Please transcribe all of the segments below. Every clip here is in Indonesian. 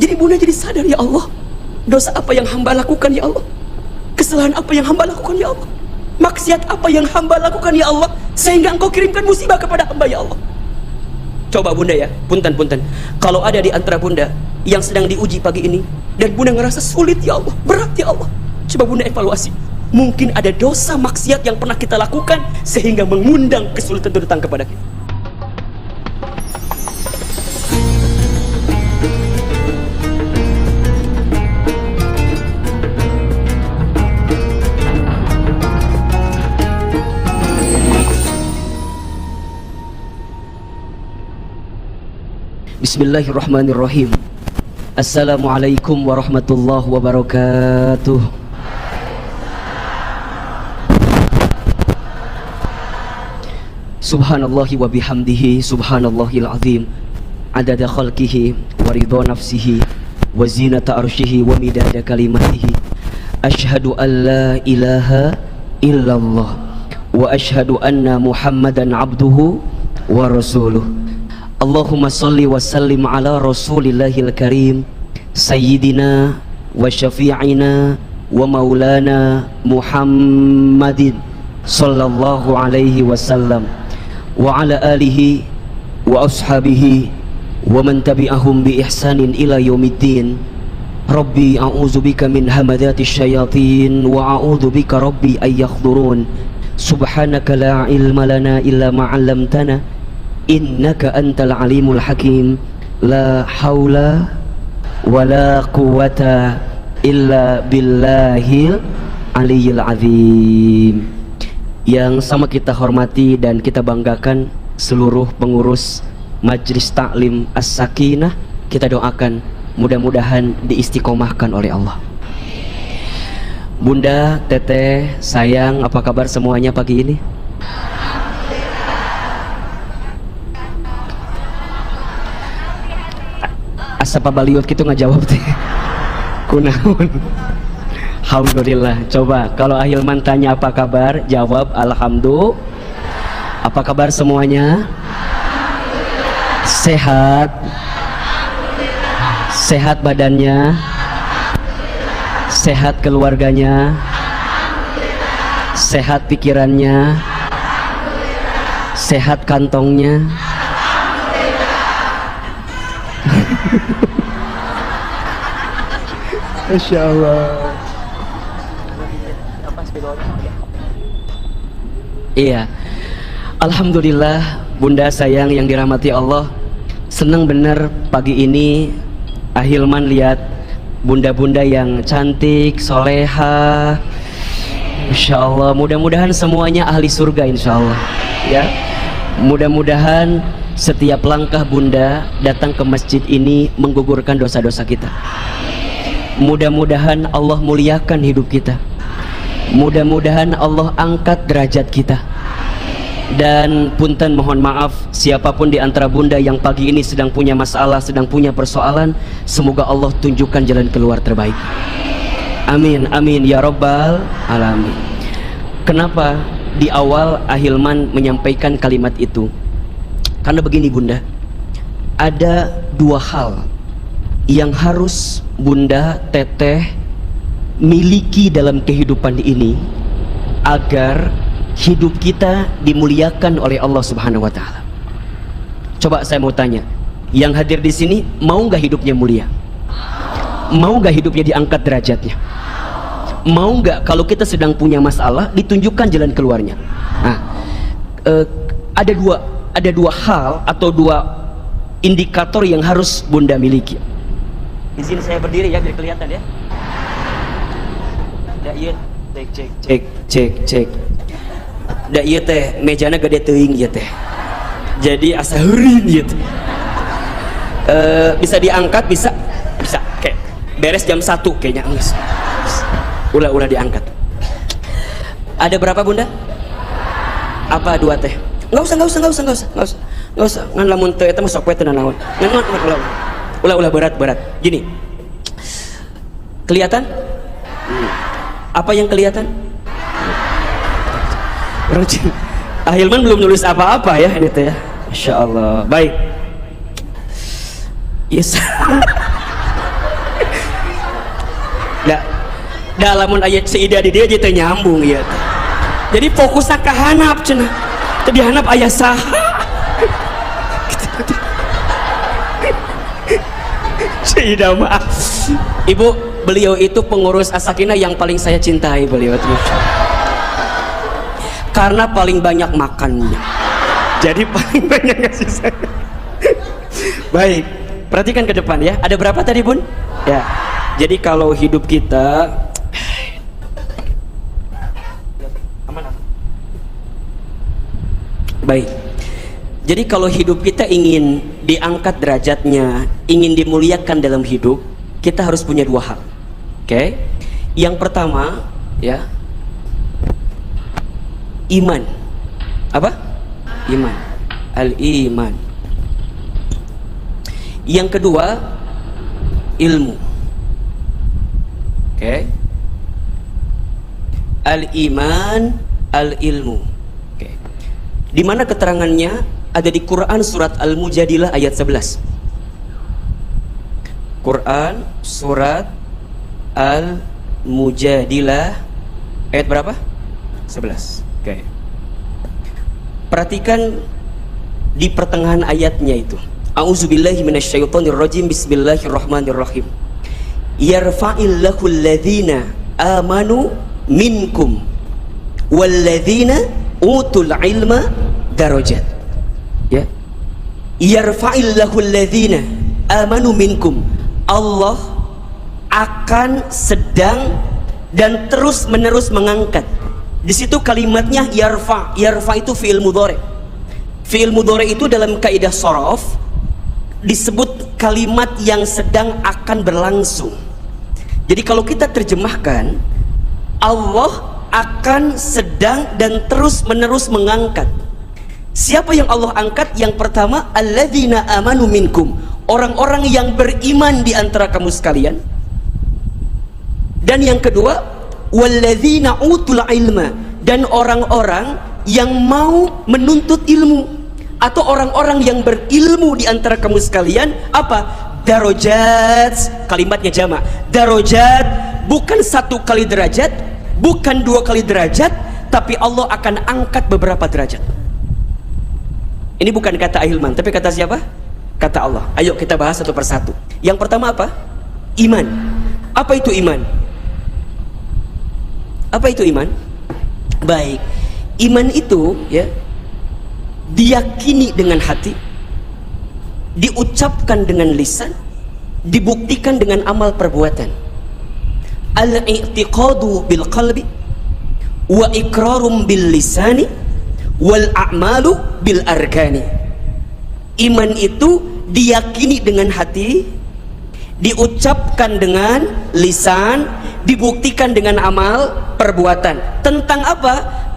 Jadi bunda jadi sadar, ya Allah, dosa apa yang hamba lakukan ya Allah, kesalahan apa yang hamba lakukan ya Allah, maksiat apa yang hamba lakukan ya Allah, sehingga engkau kirimkan musibah kepada hamba ya Allah. Coba bunda ya, punten, kalau ada di antara bunda yang sedang diuji pagi ini dan bunda ngerasa sulit ya Allah, berat ya Allah, coba bunda evaluasi. Mungkin ada dosa maksiat yang pernah kita lakukan sehingga mengundang kesulitan itu datang kepada kita. Bismillahirrahmanirrahim. Assalamualaikum warahmatullahi wabarakatuh. Subhanallahi wa bihamdihi, subhanallahil azim, adada khalqihi wa ridha nafsihi wa zinata arshihi wa midada kalimatihi. Ashhadu an la ilaha illallah wa ashhadu anna Muhammadan abduhu wa rasuluh. Allahumma salli wa sallim ala rasulillahil karim sayyidina wa syafi'ina wa maulana Muhammadin sallallahu alaihi wasallam wa ala alihi wa ashabihi wa man tabi'ahum bi ihsanin ila yaumiddin. Rabbi a'udzubika min hamadati syayatin wa a'udzubika rabbi ay yakhdurun. Subhanaka la ilma lana illa ma 'allamtana innaka antal alimul hakim. La haula wala quwata illa billahil aliyil azim. Yang sama kita hormati dan kita banggakan seluruh pengurus Majelis Taklim As-Sakinah, kita doakan mudah-mudahan diistiqomahkan oleh Allah. Bunda, teteh, sayang, apa kabar semuanya pagi ini? Asa pabaliut gitu ngajawab teh. Kunaon? Alhamdulillah. Coba kalau Ahilman tanya apa kabar, jawab alhamdulillah. Apa kabar semuanya? Sehat? Sehat badannya? Sehat keluarganya? Sehat pikirannya? Sehat kantongnya? Masya Allah. Iya, alhamdulillah bunda sayang yang dirahmati Allah. Senang bener pagi ini Ahilman lihat bunda-bunda yang cantik, soleha. Masya Allah, mudah-mudahan semuanya ahli surga insya Allah ya. Mudah-mudahan setiap langkah bunda datang ke masjid ini menggugurkan dosa-dosa kita. Mudah-mudahan Allah muliakan hidup kita. Mudah-mudahan Allah angkat derajat kita. Dan punten mohon maaf siapapun di antara bunda yang pagi ini sedang punya masalah, sedang punya persoalan, semoga Allah tunjukkan jalan keluar terbaik. Amin, amin ya rabbal alamin. Kenapa di awal Ahilman menyampaikan kalimat itu? Karena begini bunda, ada dua hal yang harus bunda, teteh miliki dalam kehidupan ini agar hidup kita dimuliakan oleh Allah Subhanahu wa taala. Coba saya mau tanya, yang hadir di sini mau nggak hidupnya mulia? Mau nggak hidupnya diangkat derajatnya? Mau nggak kalau kita sedang punya masalah ditunjukkan jalan keluarnya? Nah, ada dua hal atau dua indikator yang harus bunda miliki. Di sini saya berdiri ya biar kelihatan ya. Da ieu cek. Da ieu teh mejana gede teuing ieu teh. Jadi asa heureun ieu teh. Bisa diangkat, bisa. Kayak beres jam 1 kayaknya geus. Ulah diangkat. Ada berapa bunda? Apa dua teh? Enggak usah. Ngan lamun teu eta mah sok we teu nanaon. Ulah berat. Gini. Kelihatan? Apa yang kelihatan? Ahilman belum nulis apa-apa ya ini teh ya. Masya Allah. Baik. Yes. Dalamun ayat seidah di dia jadi nyambung ya. Jadi fokusnya ke hanap cenah. Tadi hanap ayat saha. Seidah mah. Ibu, beliau itu pengurus As-Sakinah yang paling saya cintai beliau itu. Karena paling banyak makannya. Jadi paling banyak ngasih saya. Baik, perhatikan ke depan ya. Ada berapa tadi bun? Ya. Jadi kalau hidup kita baik. Jadi kalau hidup kita ingin diangkat derajatnya, ingin dimuliakan dalam hidup, kita harus punya dua hal. Oke? Yang pertama, ya, iman. Apa? Iman. Al-iman. Yang kedua, ilmu. Oke? Al-iman, al-ilmu. Oke. Di mana keterangannya? Ada di Quran surat Al-Mujadilah ayat 11. Quran surat Al-Mujadilah ayat berapa? 11. Oke. Perhatikan di pertengahan ayatnya itu. A'udzubillahi minasyaitonirrajim. Bismillahirrahmanirrahim. Yarfa'illahu alladhina amanu minkum walladhina utul ilma darajat. Ya. Yarfa'illahu alladhina amanu minkum. Allah akan sedang dan terus menerus mengangkat. Di situ kalimatnya yarfa. Yarfa itu fi'il mudhari. Fi'il mudhari itu dalam kaidah shorof disebut kalimat yang sedang akan berlangsung. Jadi kalau kita terjemahkan, Allah akan sedang dan terus menerus mengangkat. Siapa yang Allah angkat? Yang pertama, alladzina amanu minkum, orang-orang yang beriman di antara kamu sekalian. Dan yang kedua, walladzina utul ilma, dan orang-orang yang mau menuntut ilmu, atau orang-orang yang berilmu di antara kamu sekalian. Apa? Darajat, kalimatnya jamak. Darajat, bukan satu kali derajat, bukan dua kali derajat, tapi Allah akan angkat beberapa derajat. Ini bukan kata Ahilman, tapi kata siapa? Kata Allah. Ayo kita bahas satu persatu. Yang pertama apa? Iman. Apa itu iman? Apa itu iman? Baik. Iman itu ya diyakini dengan hati, diucapkan dengan lisan, dibuktikan dengan amal perbuatan. Al-i'tiqadu bil qalbi wa iqrarum bil lisani wal a'malu bil arkani. Iman itu diyakini dengan hati, diucapkan dengan lisan, dibuktikan dengan amal perbuatan. Tentang apa?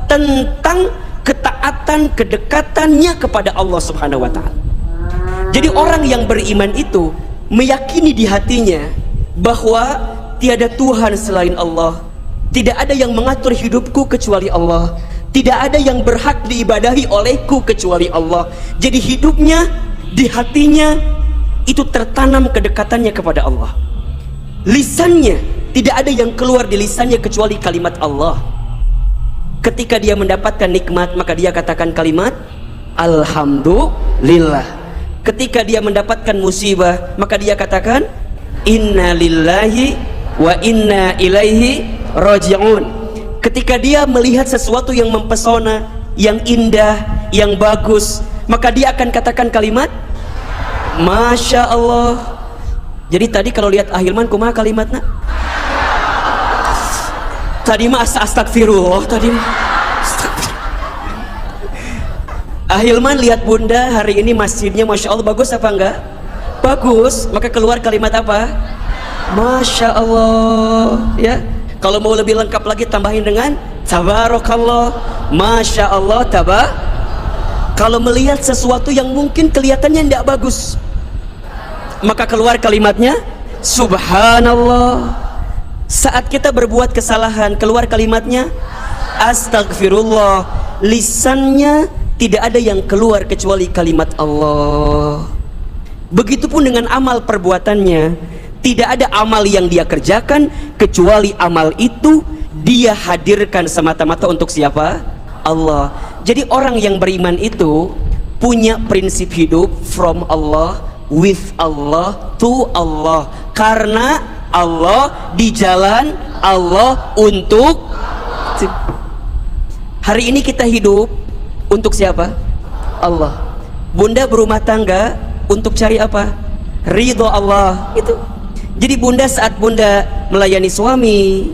Tentang ketaatan, kedekatannya kepada Allah Subhanahu wa ta'ala. Jadi orang yang beriman itu meyakini di hatinya bahwa tiada Tuhan selain Allah, tidak ada yang mengatur hidupku kecuali Allah, tidak ada yang berhak diibadahi olehku kecuali Allah. Jadi hidupnya, di hatinya itu tertanam kedekatannya kepada Allah. Lisannya, tidak ada yang keluar di lisannya kecuali kalimat Allah. Ketika dia mendapatkan nikmat, maka dia katakan kalimat Alhamdulillah. Ketika dia mendapatkan musibah, maka dia katakan Inna lillahi wa inna ilaihi raji'un. Ketika dia melihat sesuatu yang mempesona, yang indah, yang bagus, maka dia akan katakan kalimat Masya Allah. Jadi tadi kalau lihat Ahilman kumaha kalimatnya? Tadi mah astagfirullah tadi mah. Ahilman lihat bunda hari ini masjidnya Masya Allah, bagus apa enggak? Bagus. Maka keluar kalimat apa? Masya Allah. Ya. Kalau mau lebih lengkap lagi tambahin dengan Tabarakallah. Masya Allah. Kalau melihat sesuatu yang mungkin kelihatannya tidak bagus, maka keluar kalimatnya Subhanallah. Saat kita berbuat kesalahan, keluar kalimatnya Astagfirullah. Lisannya tidak ada yang keluar kecuali kalimat Allah. Begitupun dengan amal perbuatannya, Tidak ada amal yang dia kerjakan kecuali amal itu dia hadirkan semata-mata untuk siapa? Allah. Jadi orang yang beriman itu punya prinsip hidup from Allah, with Allah, to Allah. Karena Allah, di jalan Allah, untuk hari ini kita hidup untuk siapa? Allah. Bunda berumah tangga untuk cari apa? Ridho Allah. Itu. Jadi bunda saat bunda melayani suami,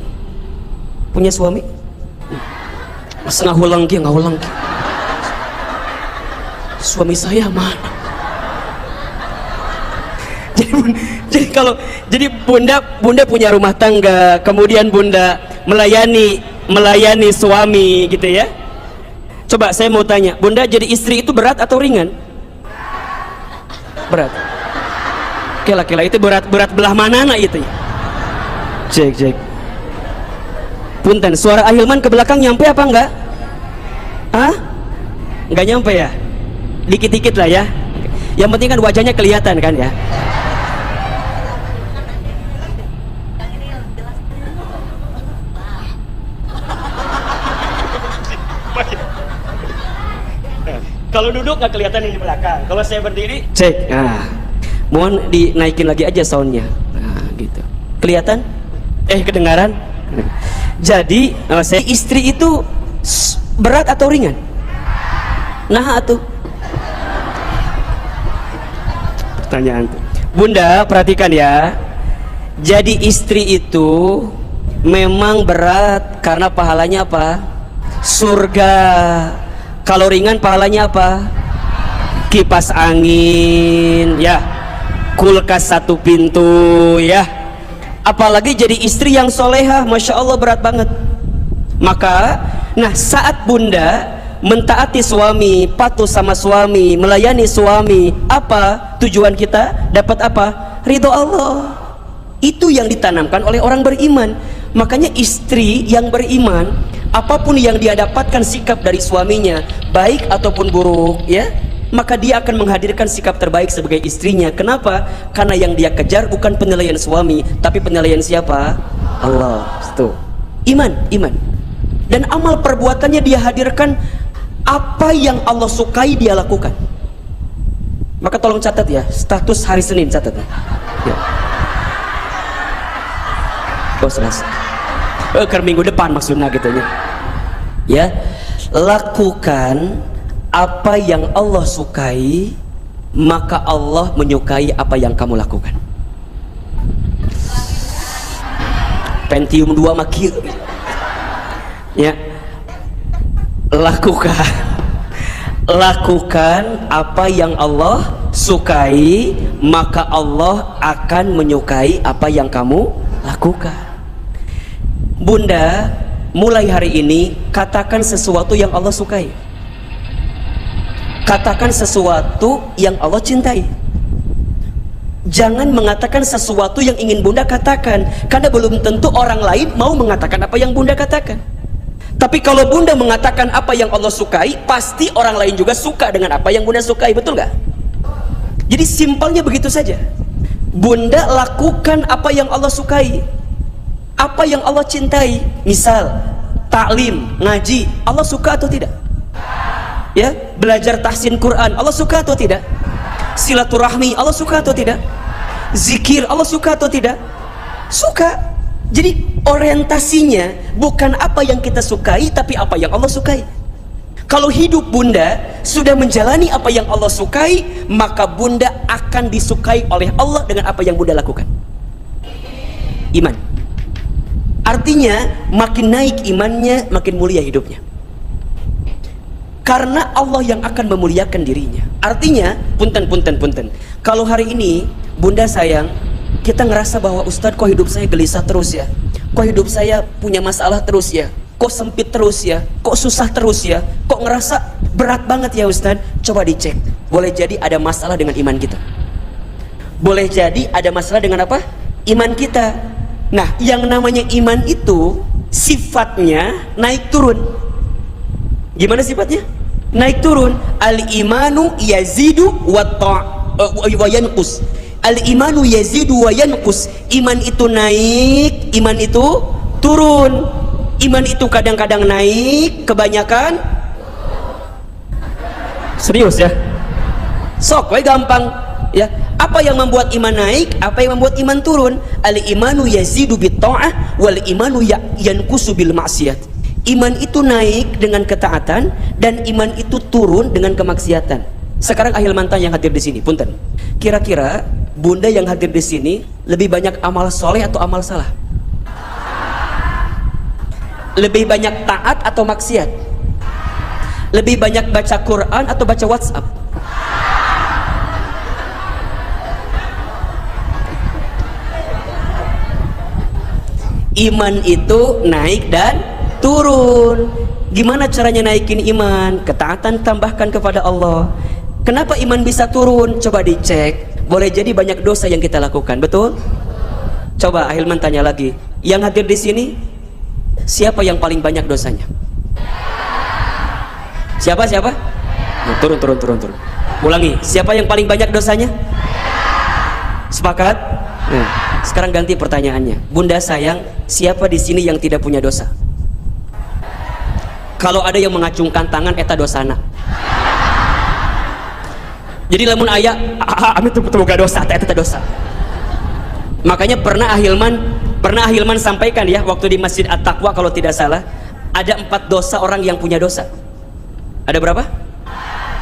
punya suami, masa ngahulang ki, suami saya mana? Jadi bunda punya rumah tangga, kemudian bunda melayani suami gitu ya. Coba saya mau tanya, bunda jadi istri itu berat atau ringan? Berat. Kela-kela itu berat belah mana nak itu? Cek. Punten, suara Ahilman ke belakang nyampe apa enggak? Hah? Enggak nyampe ya? Dikit-dikit lah ya. Yang penting kan wajahnya kelihatan kan ya. Kalau duduk nggak kelihatan yang di belakang. Kalau saya berdiri, cek. Nah, mohon dinaikin lagi aja soundnya. Nah, gitu. Kelihatan? Kedengaran? Jadi, saya istri itu berat atau ringan? Nah, atuh. Pertanyaan tuh. Bunda, perhatikan ya. Jadi istri itu memang berat karena pahalanya apa? Surga. Kalau ringan pahalanya apa? Kipas angin ya, kulkas satu pintu ya. Apalagi jadi istri yang solehah, Masya Allah berat banget. Maka saat bunda mentaati suami, patuh sama suami, melayani suami, apa tujuan kita? Dapat apa? Ridho Allah. Itu yang ditanamkan oleh orang beriman. Makanya istri yang beriman, apapun yang dia dapatkan sikap dari suaminya, baik ataupun buruk ya, maka dia akan menghadirkan sikap terbaik sebagai istrinya. Kenapa? Karena yang dia kejar bukan penilaian suami, tapi penilaian siapa? Allah. Itu iman. Dan amal perbuatannya dia hadirkan apa yang Allah sukai dia lakukan. Maka tolong catat ya, status hari Senin catat ya. Ke minggu depan maksudnya gitu ya. Lakukan apa yang Allah sukai, maka Allah menyukai apa yang kamu lakukan. Pentium 2 makir ya. Lakukan apa yang Allah sukai, maka Allah akan menyukai apa yang kamu lakukan. Bunda, mulai hari ini katakan sesuatu yang Allah sukai. Katakan sesuatu yang Allah cintai. Jangan mengatakan sesuatu yang ingin bunda katakan, karena belum tentu orang lain mau mengatakan apa yang bunda katakan. Tapi kalau bunda mengatakan apa yang Allah sukai, pasti orang lain juga suka dengan apa yang bunda sukai, betul nggak? Jadi simpelnya begitu saja. Bunda lakukan apa yang Allah sukai, apa yang Allah cintai. Misal taklim, ngaji, Allah suka atau tidak? Ya, belajar tahsin Quran, Allah suka atau tidak? Silaturahmi, Allah suka atau tidak? Zikir, Allah suka atau tidak? Suka. Jadi orientasinya bukan apa yang kita sukai, tapi apa yang Allah sukai. Kalau hidup bunda sudah menjalani apa yang Allah sukai, maka bunda akan disukai oleh Allah dengan apa yang bunda lakukan. Iman. Artinya makin naik imannya, makin mulia hidupnya. Karena Allah yang akan memuliakan dirinya. Artinya, punten. Kalau hari ini bunda sayang, kita ngerasa bahwa Ustadz kok hidup saya gelisah terus ya, kok hidup saya punya masalah terus ya, kok sempit terus ya, kok susah terus ya, kok ngerasa berat banget ya Ustadz. Coba dicek, boleh jadi ada masalah dengan iman kita. Boleh jadi ada masalah dengan apa? Iman kita. Nah, yang namanya iman itu sifatnya naik turun. Gimana sifatnya? Naik turun. Al imanu yazidu wa yanqus. Al-imanu yazidu wa yanqus. Iman itu naik, iman itu turun. Iman itu kadang-kadang naik, kebanyakan serius ya. Sok, we gampang ya. Apa yang membuat iman naik, apa yang membuat iman turun? Al-imanu yazidu bit ta'ah wal imanu yanqusu bil maksiyat. Iman itu naik dengan ketaatan dan iman itu turun dengan kemaksiatan. Sekarang ahilman yang hadir di sini, punten. Kira-kira bunda yang hadir di sini lebih banyak amal soleh atau amal salah? Lebih banyak taat atau maksiat? Lebih banyak baca Quran atau baca WhatsApp? Iman itu naik dan turun. Gimana caranya naikin iman? Ketaatan tambahkan kepada Allah. Kenapa iman bisa turun? Coba dicek. Boleh jadi banyak dosa yang kita lakukan, betul? Coba ahilman tanya lagi. Yang hadir di sini, siapa yang paling banyak dosanya? Siapa? Nah, turun. Ulangi. Siapa yang paling banyak dosanya? Sepakat? Nah, sekarang ganti pertanyaannya. Bunda sayang, siapa di sini yang tidak punya dosa? Kalau ada yang mengacungkan tangan, eta dosana. Jadi lamun ayah, amin tuh gak dosa, eta dosa. Makanya pernah ahilman sampaikan ya, waktu di Masjid At-Taqwa kalau tidak salah, ada 4 dosa orang yang punya dosa. Ada berapa?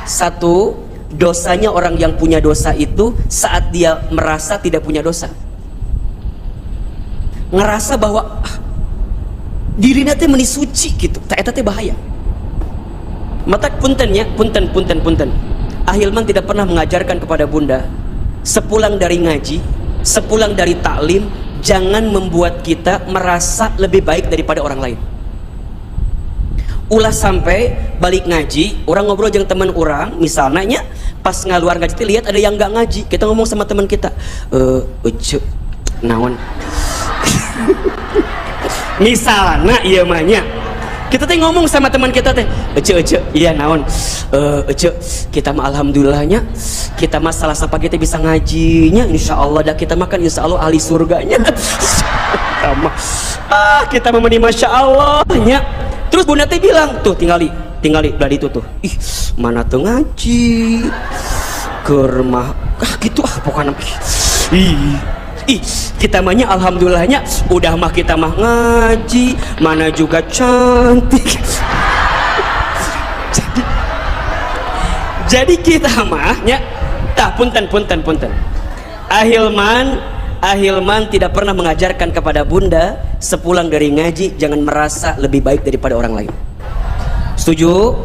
1, dosanya orang yang punya dosa itu saat dia merasa tidak punya dosa, ngerasa bahwa dirinya teh meni suci gitu, eta teh bahaya. Mata punten ya, punten. Ahilman tidak pernah mengajarkan kepada bunda, sepulang dari ngaji, sepulang dari taklim, jangan membuat kita merasa lebih baik daripada orang lain. Ulah sampai balik ngaji, orang ngobrol dengan teman orang, misalnya pas ngaluar ngaji, lihat ada yang nggak ngaji, kita ngomong sama teman kita, naon? Misalnya iya mahnya kita teh ngomong sama teman kita teh, iya naon, kita mah alhamdulillahnya, kita mah salah sapa kita bisa ngajinya, insya Allah dah kita makan insya Allah ahli surganya. Kita memeni masya Allahnya. Terus bunda teh bilang tuh tinggali dari itu tuh, ih mana tuh ngaji, kermah gitu pokoknya. Kita mahnya alhamdulillahnya udah mah kita mah ngaji, mana juga cantik. jadi kita mahnya punten. Ahilman tidak pernah mengajarkan kepada bunda sepulang dari ngaji jangan merasa lebih baik daripada orang lain. Setuju?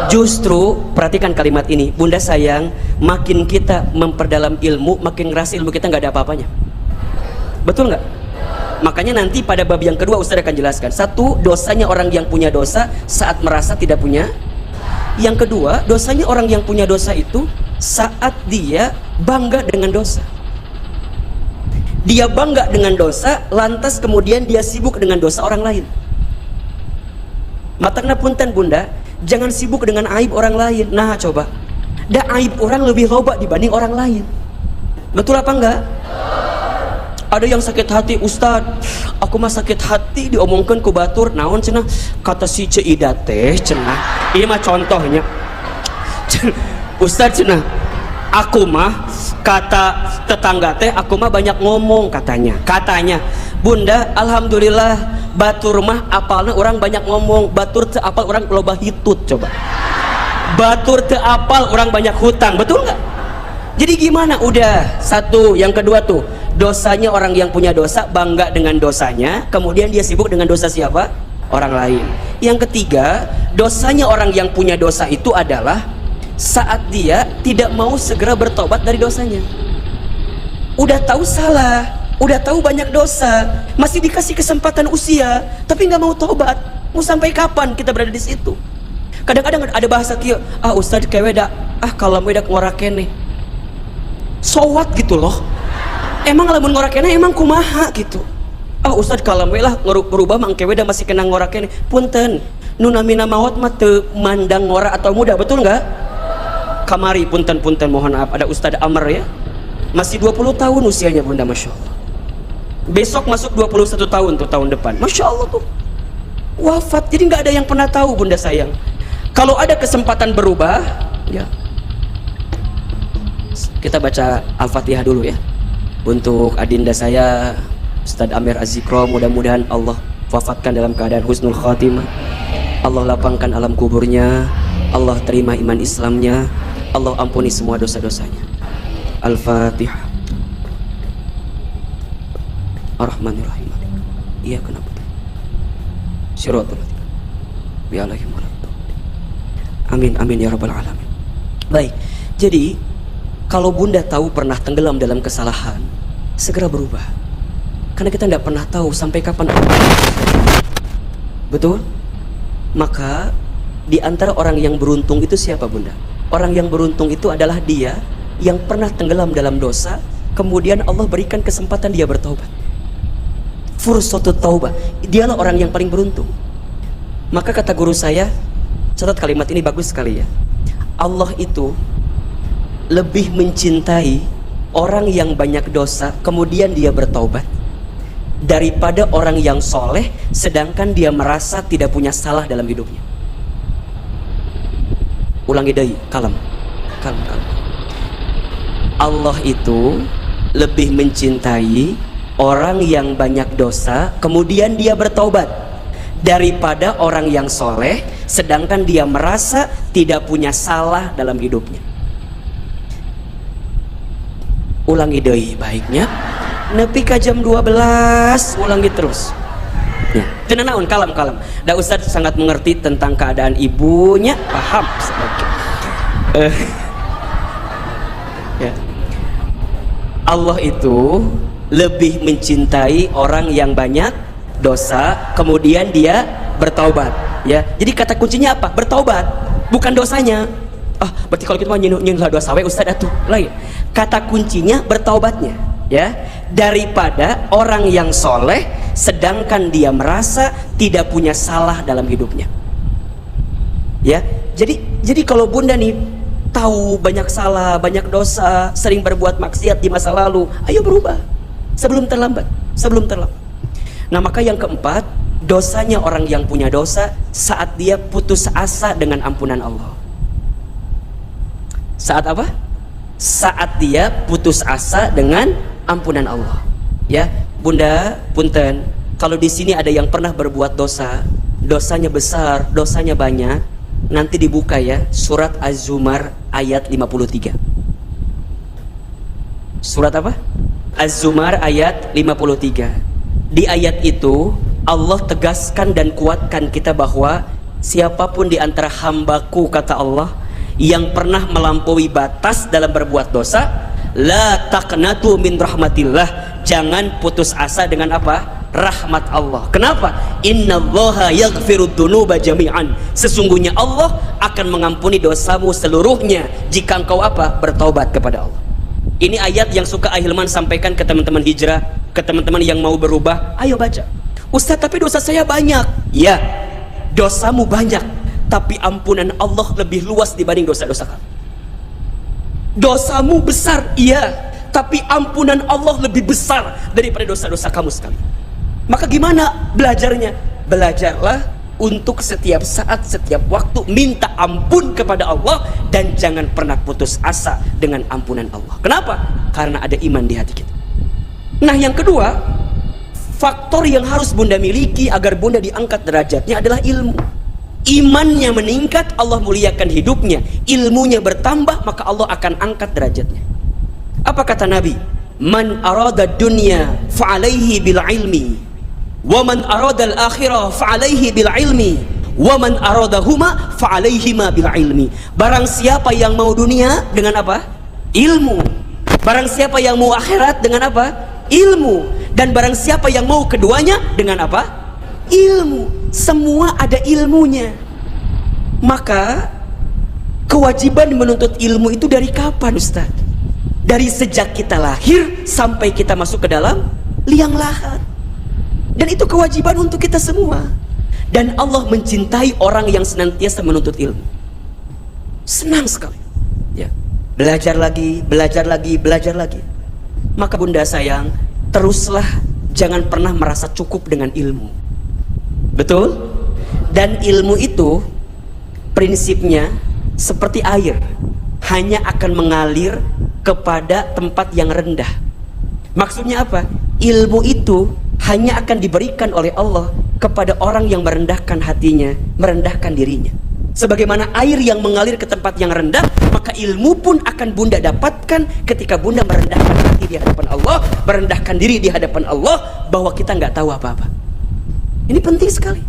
Justru perhatikan kalimat ini, bunda sayang, makin kita memperdalam ilmu, makin ngerasa ilmu kita nggak ada apa-apanya. Betul nggak? Makanya nanti pada bab yang kedua Ustaz akan jelaskan. 1, dosanya orang yang punya dosa saat merasa tidak punya. Yang kedua, dosanya orang yang punya dosa itu saat dia bangga dengan dosa. Dia bangga dengan dosa, lantas kemudian dia sibuk dengan dosa orang lain. Matangna punten bunda, jangan sibuk dengan aib orang lain. Nah coba, dah aib orang lebih loba dibanding orang lain. Betul apa enggak? Ada yang sakit hati, Ustad, aku mah sakit hati diomongkan ku batur, naon cenah, kata si Ceida teh cenah, ini mah contohnya, Ustad cenah, aku mah kata tetangga teh, aku mah banyak ngomong katanya, bunda, alhamdulillah, batur mah apalnya orang banyak ngomong, batur teu apal orang loba hitut, coba, batur teu apal orang banyak hutang, betul nggak? Jadi gimana? Udah, 1, yang kedua tuh, dosanya orang yang punya dosa bangga dengan dosanya, kemudian dia sibuk dengan dosa siapa? Orang lain. Yang ketiga, dosanya orang yang punya dosa itu adalah saat dia tidak mau segera bertobat dari dosanya. Udah tahu salah, udah tahu banyak dosa, masih dikasih kesempatan usia, tapi nggak mau tobat. Mau sampai kapan kita berada di situ? Kadang-kadang ada bahasa kieu, Ustad keweda, kalau wedak ngorakene. Sowat gitu loh. Emang lamun ngorakene emang kumaha gitu. Ustad kalamwe lah ngerubah mangkewe da masih kena ngorakene. Punten, nu namina maot mah teu mandang ngora atau muda, betul nggak? Kamari punten mohon maaf, ada Ustad Amr ya. Masih 20 tahun usianya bunda, Masya Allah. Besok masuk 21 tahun tuh, tahun depan. Masya Allah tuh wafat. Jadi nggak ada yang pernah tahu bunda sayang. Kalau ada kesempatan berubah, ya kita baca Al-Fatihah dulu ya. Untuk adinda saya Ustadz Amir Az-Zikro, mudah-mudahan Allah wafatkan dalam keadaan husnul khatimah. Allah lapangkan alam kuburnya, Allah terima iman Islamnya, Allah ampuni semua dosa-dosanya. Al-Fatihah. Ar-Rahmanir-Rahim. Iya kenapa? Syiratul bi'alaihim. Amin amin ya rabbal alamin. Baik, jadi kalau bunda tahu pernah tenggelam dalam kesalahan, segera berubah. Karena kita tidak pernah tahu sampai kapan. Betul? Maka di antara orang yang beruntung itu siapa bunda? Orang yang beruntung itu adalah dia yang pernah tenggelam dalam dosa, kemudian Allah berikan kesempatan dia bertaubat. Fursatut taubah. Dialah orang yang paling beruntung. Maka kata guru saya, catat kalimat ini bagus sekali ya. Allah itu lebih mencintai orang yang banyak dosa kemudian dia bertaubat daripada orang yang soleh sedangkan dia merasa tidak punya salah dalam hidupnya. Ulangi deh, kalem. Allah itu lebih mencintai orang yang banyak dosa kemudian dia bertaubat daripada orang yang soleh sedangkan dia merasa tidak punya salah dalam hidupnya. Ulangi deh baiknya. Nepi ka jam 12 ulangi terus ya. Tenanaun kalem. Da Ustaz sangat mengerti tentang keadaan ibunya, paham ya. Allah itu lebih mencintai orang yang banyak dosa kemudian dia bertaubat ya. Jadi kata kuncinya apa? Bertaubat, bukan dosanya. Berarti kalau kita mau nyentuh dosa we Ustaz atuh lain. Kata kuncinya bertaubatnya ya, daripada orang yang soleh sedangkan dia merasa tidak punya salah dalam hidupnya ya. Jadi kalau bunda nih tahu banyak salah, banyak dosa, sering berbuat maksiat di masa lalu, ayo berubah sebelum terlambat. Nah maka yang keempat, dosanya orang yang punya dosa saat dia putus asa dengan ampunan Allah. Saat apa? Saat dia putus asa dengan ampunan Allah. Ya, bunda, punten. Kalau di sini ada yang pernah berbuat dosa, dosanya besar, dosanya banyak, nanti dibuka ya, surat Az-Zumar ayat 53. Surat apa? Az-Zumar ayat 53. Di ayat itu Allah tegaskan dan kuatkan kita bahwa siapapun di antara hambaku, kata Allah, yang pernah melampaui batas dalam berbuat dosa, la taqnatu min rahmatillah, jangan putus asa dengan apa? Rahmat Allah. Kenapa? Innallaha yaghfirud dzunuba jami'an, sesungguhnya Allah akan mengampuni dosamu seluruhnya jika engkau apa? Bertaubat kepada Allah. Ini ayat yang suka Ahilman sampaikan ke teman-teman hijrah, ke teman-teman yang mau berubah. Ayo baca. Ustaz, tapi dosa saya banyak. Ya, dosamu banyak, tapi ampunan Allah lebih luas dibanding dosa-dosa kamu. Dosamu besar, iya, tapi ampunan Allah lebih besar daripada dosa-dosa kamu sekali. Maka gimana belajarnya? Belajarlah untuk setiap saat, setiap waktu minta ampun kepada Allah dan jangan pernah putus asa dengan ampunan Allah. Kenapa? Karena ada iman di hati kita. Nah yang kedua, faktor yang harus bunda miliki agar bunda diangkat derajatnya adalah ilmu. Imannya meningkat, Allah muliakan hidupnya, ilmunya bertambah, maka Allah akan angkat derajatnya. Apa kata Nabi? Man arada dunya fa'alaihi bil ilmi, wa man arada al akhirah fa'alaihi bil ilmi, wa man aradahuma fa'alaihima bil ilmi. Barang siapa yang mau dunia dengan apa? Ilmu. Barang siapa yang mau akhirat dengan apa? Ilmu. Dan barang siapa yang mau keduanya dengan apa? Ilmu. Semua ada ilmunya. Maka kewajiban menuntut ilmu itu dari kapan, Ustaz? Dari sejak kita lahir sampai kita masuk ke dalam liang lahat. Dan itu kewajiban untuk kita semua. Dan Allah mencintai orang yang senantiasa menuntut ilmu. Senang sekali ya. Belajar lagi, belajar lagi, belajar lagi. Maka bunda sayang, teruslah jangan pernah merasa cukup dengan ilmu. Betul? Dan ilmu itu prinsipnya seperti air, hanya akan mengalir kepada tempat yang rendah. Maksudnya apa? Ilmu itu hanya akan diberikan oleh Allah kepada orang yang merendahkan hatinya, merendahkan dirinya. Sebagaimana air yang mengalir ke tempat yang rendah, maka ilmu pun akan bunda dapatkan ketika bunda merendahkan hati di hadapan Allah, merendahkan diri di hadapan Allah, bahwa kita nggak tahu apa-apa. Ini penting sekali.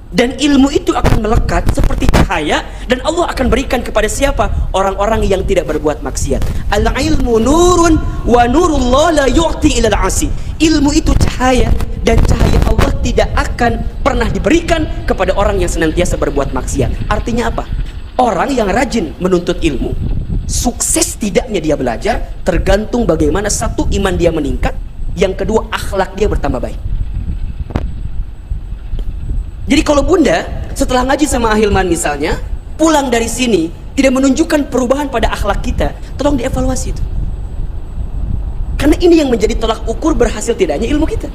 Dan ilmu itu akan melekat seperti cahaya, dan Allah akan berikan kepada siapa? Orang-orang yang tidak berbuat maksiat. Al-ilmu nurun wa nurullah la yu'ti ilal asi. Ilmu itu cahaya, dan cahaya Allah tidak akan pernah diberikan kepada orang yang senantiasa berbuat maksiat. Artinya apa? Orang yang rajin menuntut ilmu, sukses tidaknya dia belajar tergantung bagaimana satu, iman dia meningkat, yang kedua akhlak dia bertambah baik. Jadi kalau bunda setelah ngaji sama Ahilman misalnya, pulang dari sini tidak menunjukkan perubahan pada akhlak kita, tolong dievaluasi itu. Karena ini yang menjadi tolak ukur berhasil tidaknya ilmu kita.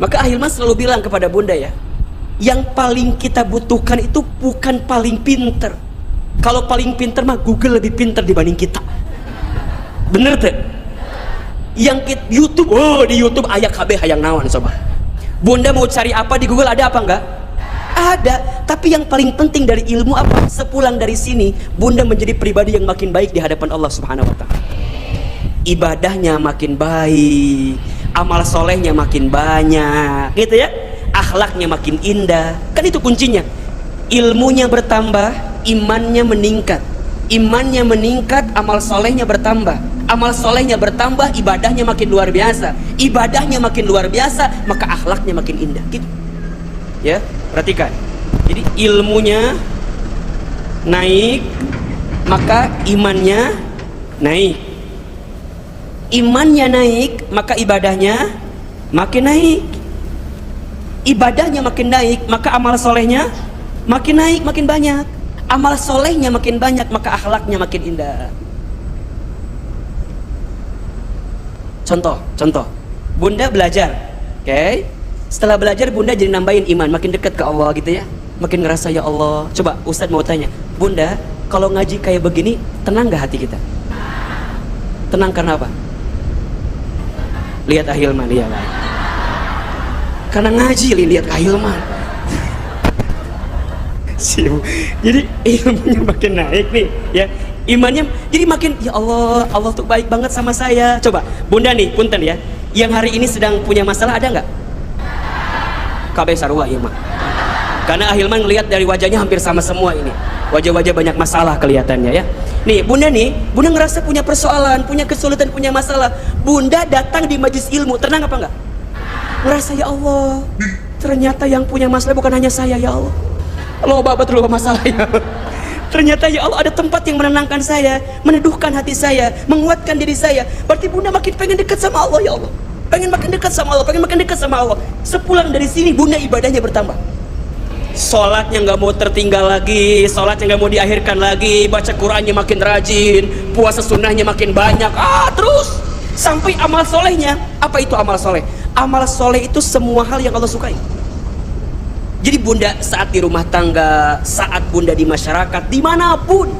Maka Ahilman selalu bilang kepada bunda ya, yang paling kita butuhkan itu bukan paling pinter. Kalau paling pinter mah Google lebih pinter dibanding kita. Bener tuh? Yang YouTube, oh di YouTube ayak KB hayang nawan sobat. Bunda mau cari apa di Google ada apa enggak? Ada. Tapi yang paling penting dari ilmu apa? Sepulang dari sini, bunda menjadi pribadi yang makin baik di hadapan Allah Subhanahu wa Ta'ala. Ibadahnya makin baik, amal solehnya makin banyak, gitu ya. Akhlaknya makin indah. Kan itu kuncinya. Ilmunya bertambah, imannya meningkat. Imannya meningkat, amal solehnya bertambah. Amal solehnya bertambah, ibadahnya makin luar biasa. Ibadahnya makin luar biasa, maka akhlaknya makin indah. Gitu. Ya, perhatikan. Jadi ilmunya naik, maka imannya naik. Imannya naik, maka ibadahnya makin naik. Ibadahnya makin naik, maka amal solehnya makin naik, makin banyak. Amal solehnya makin banyak, maka akhlaknya makin indah. Contoh, bunda belajar, oke? Setelah belajar bunda jadi nambahin iman, makin dekat ke Allah gitu ya, makin ngerasa ya Allah. Coba Ustadz mau tanya, bunda, kalau ngaji kayak begini, tenang gak hati kita? Tenang karena apa? Lihat Ahilman, lihat. Karena ngaji, lihat Ahilman. Jadi ilmunya makin naik nih, ya. Imannya jadi makin, ya Allah, Allah tuh baik banget sama saya. Coba, bunda nih, punten ya, yang hari ini sedang punya masalah ada nggak? KB sarua ya mak. Karena Ahilman ngelihat dari wajahnya hampir sama semua ini. Wajah-wajah banyak masalah kelihatannya ya. Nih, bunda ngerasa punya persoalan, punya kesulitan, punya masalah. Bunda datang di majelis ilmu, tenang apa enggak? Ngerasa ya Allah, ternyata yang punya masalah bukan hanya saya ya Allah. Lo babat lo masalahnya. Ternyata ya Allah ada tempat yang menenangkan saya, meneduhkan hati saya, menguatkan diri saya. Berarti bunda makin pengen dekat sama Allah ya Allah. Pengen makin dekat sama Allah, pengen makin dekat sama Allah. Sepulang dari sini bunda ibadahnya bertambah. Sholatnya nggak mau tertinggal lagi, sholatnya nggak mau diakhirkan lagi, baca Qurannya makin rajin, puasa sunnahnya makin banyak, terus sampai amal solehnya. Apa itu amal soleh? Amal soleh itu semua hal yang Allah sukai. Jadi bunda saat di rumah tangga, saat bunda di masyarakat, dimanapun,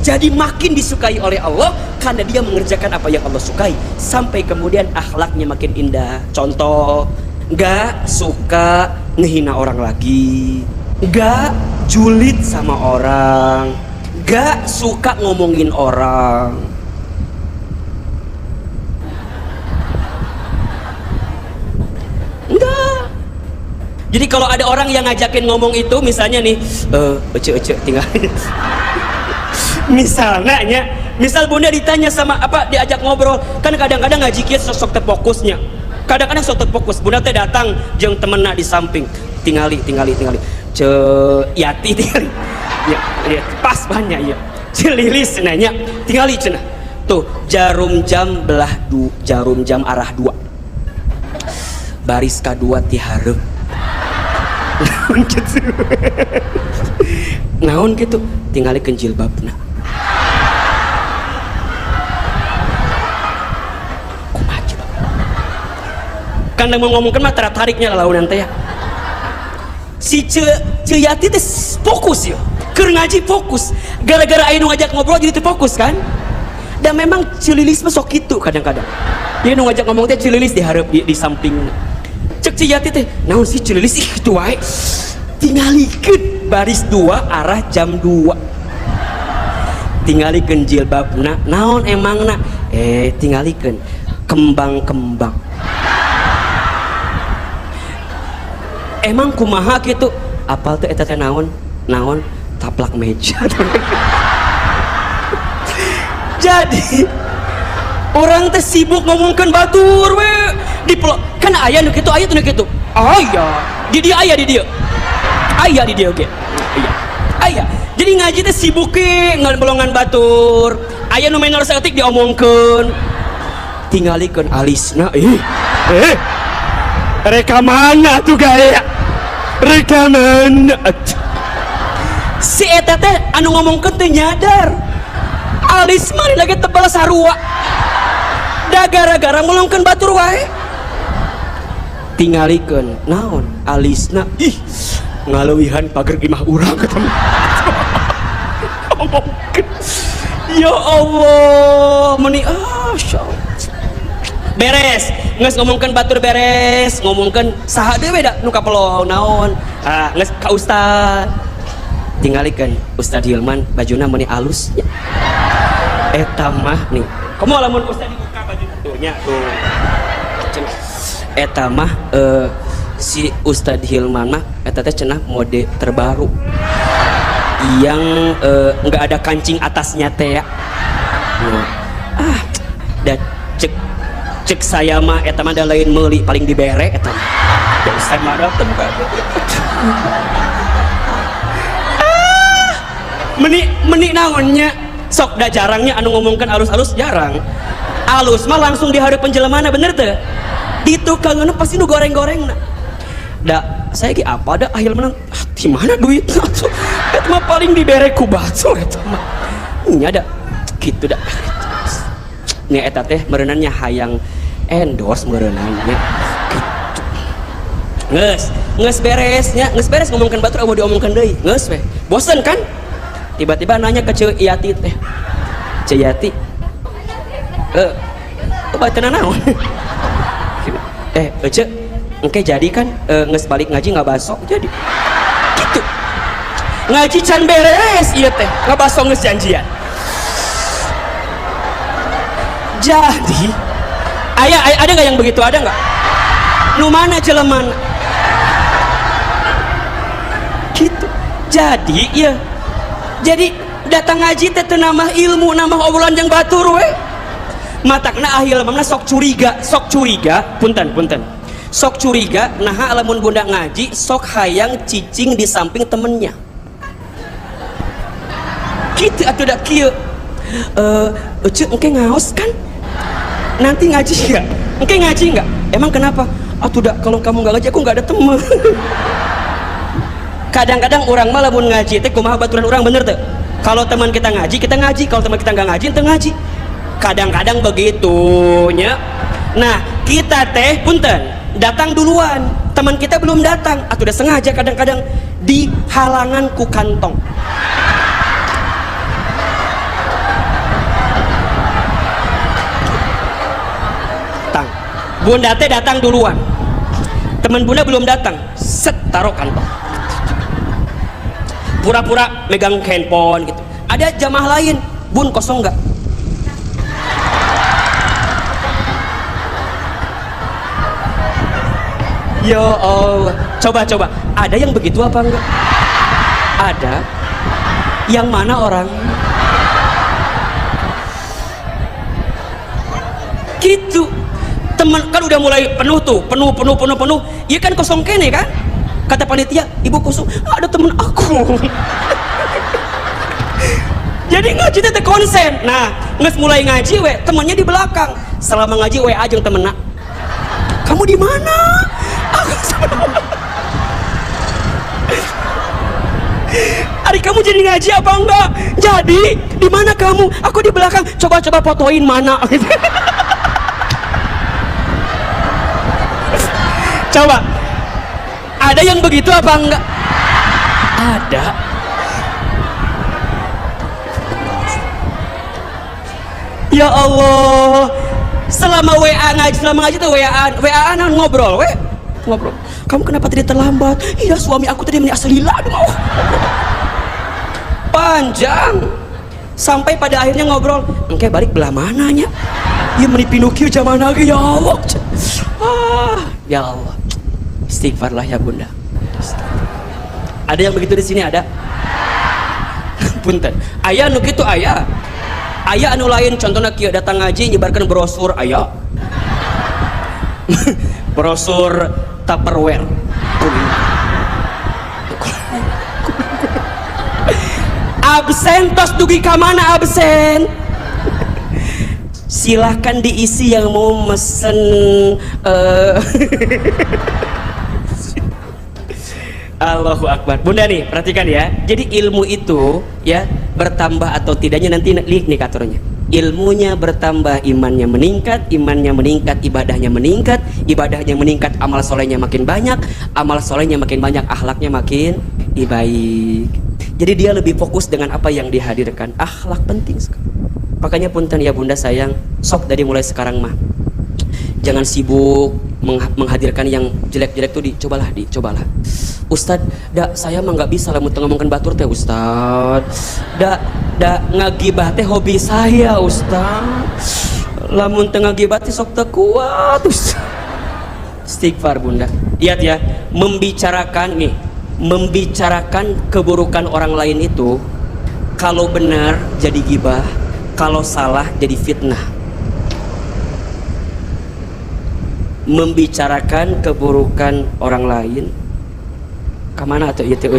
jadi makin disukai oleh Allah karena dia mengerjakan apa yang Allah sukai. Sampai kemudian akhlaknya makin indah. Contoh, gak suka ngehina orang lagi, gak julid sama orang, gak suka ngomongin orang. Jadi kalau ada orang yang ngajakin ngomong itu, misalnya nih, ece tinggal. Misal bunda ditanya sama apa, diajak ngobrol, kan kadang-kadang ngaji kieu sosok terfokusnya. Kadang-kadang sok terfokus, bunda teh datang jeung temenna di samping, tingali. Yati tingali. Ya, pas banyak ya. Cililis nanya, tingali cenah. Tuh, jarum jam arah 2. Baris kedua ti hareup. Naon gitu, tinggalikeun jilbabna. Kan mau ngomongkan mah tariknya launan teh ya. Si Yati teh fokus ya. Keur ngaji fokus. Gara-gara aya nu ngajak ngobrol jadi teu fokus kan? Dan memang Cililis mah sok kitu kadang-kadang. Dia nu ngajak ngomong teh Cililis dihareup di samping. Cek si Yati teh, naon sih Cililis ih kitu wae. Tingalikeun baris 2 arah jam 2. Tingalikeun jilbabna, naon emangna? Tingalikeun kembang-kembang. Emang kumaha gitu? Apal tuh eta teh naon? Naon? Taplak meja. Jadi orang teh sibuk ngomongkan batur we di kan aya nu kitu aya teh nu kitu. Aya. Di dia aya di dia. Aya di dia oge. Aya. Aya. Jadi ngaji teh sibuk ke ngalbolongan batur. Aya nu menor saeutik diomongkeun. Tingalikeun alisna reka mana tuh gaya? Reka mana? Si eta teh anu ngomongkeun teh nyadar. Alis mah lagi tebal sarua. Da gara-gara ngolongkeun batur wae. Tingalikeun naon? Alisna ih ngaleuwihan pager imah urang ketemu. Ngomongkeun. Ya Allah, meuni beres, nges ngomongkan batur beres, ngomongkan saha dewe da nu kapelong naon, nges ka ustad, tingalikeun Ustad Hilman bajuna meuni alus, eta mah nih, kamu lamun ustad dibuka baju tuhnya tuh, eta mah si Ustad Hilman mah eta teh cenah mode terbaru, yang nggak ada kancing atasnya teh ya, dan cek saya mah eta mah da lain meuli paling dibere eta mah. Ya Ustaz mah dateng kan. Meni naonnya sok da jarangnya anu ngomongkan alus-alus jarang. Alus mah langsung di hari penjelemana bener teu? Di tukangeuna pasti nu goreng-gorengna. Da saya ge apa da ahil menang di mana duitna? Eta mah paling dibere ku batur eta mah. Nya da kitu da. Nya eta teh meureunannya hayang endorse meureunannya gitu. Nges beres ngomongkan batur mau diomongkan deui geus we bosen kan tiba-tiba nanya ke Ceu Yati teh Ceu Yati bateuna naon Ceu engke jadi kan nges balik ngaji ngabaso jadi gitu ngaji can beres ieu teh ngabaso geus janjian jadi ada nggak yang begitu, ada nggak? Nu mana jeleman? Gitu. Jadi ya, jadi datang ngaji teh nambah ilmu, nambah obrolan yang batur we. Matakna ahil mamna sok curiga, punten. Sok curiga, nah lamun bunda ngaji, sok hayang cicing di samping temennya. Gitu atuh da kieu. Ceu engke ngaos kan? Nanti ngaji nggak? Engke ngaji nggak? Emang kenapa? Atuh dah kalau kamu nggak ngaji aku nggak ada teman. Kadang-kadang orang malah lamun ngaji teh kumaha baturan orang bener tuh. Kalau teman kita ngaji, kalau teman kita nggak ngaji, ente ngaji. Kadang-kadang begitunya. Nah kita teh punten datang duluan, teman kita belum datang. Atuh udah sengaja kadang-kadang di halangan ku kantong. Bunda teh datang duluan, teman bunda belum datang, set taruh kantong, pura-pura megang handphone gitu. Ada jamaah lain, bun kosong nggak? Ya Allah, coba, ada yang begitu apa enggak? Ada. Yang mana orang? Gitu. Teman kan udah mulai penuh tuh, penuh. Iya kan kosong kene kan? Kata panitia, ibu kosong. Ada temen aku. Jadi ngaji teh konsen. Nah, nges mulai ngaji we, temennya di belakang. Selama ngaji we ajeng temenna. Kamu di mana? Ari kamu jadi ngaji apa enggak? Jadi di mana kamu? Aku di belakang. Coba fotoin mana. Coba, ada yang begitu apa enggak? Ada. Ya Allah, selama ngaji tuh WA-an ngobrol, ngobrol. Kamu kenapa tadi terlambat? Iya, suami aku tadi aslilah. Panjang. Sampai pada akhirnya ngobrol, engke balik belah mananya? Ya menipinukir zaman lagi, ya Allah. Ya Allah. Istighfarlah ya Bunda. Ada yang begitu di sini ada? Punten. Ayah nu kitu ayah. Ayah anu lain contohnya kieu datang ngaji nyebarkan brosur ayah. Brosur Tupperware. Absen tos dugi ka mana absen? Silahkan diisi yang mau mesen. Allahu Akbar. Bunda nih, perhatikan ya. Jadi ilmu itu ya bertambah atau tidaknya nanti indikatornya. Ilmunya bertambah, imannya meningkat, ibadahnya meningkat, amal solehnya makin banyak, akhlaknya makin baik. Jadi dia lebih fokus dengan apa yang dihadirkan. Akhlak penting sekali. Makanya punten ya Bunda sayang, sok dari mulai sekarang mah jangan sibuk menghadirkan yang jelek-jelek tuh dicobalah. Ustad, saya mah nggak bisa lah ngomongkan batur teh Ustad. Ngagibah teh hobi saya Ustad. Lamun teu ngagibah teh sok teu kuat Ustad. Istighfar Bunda. Lihat ya, membicarakan keburukan orang lain itu kalau benar jadi gibah, kalau salah jadi fitnah. Membicarakan keburukan orang lain kemana atau itu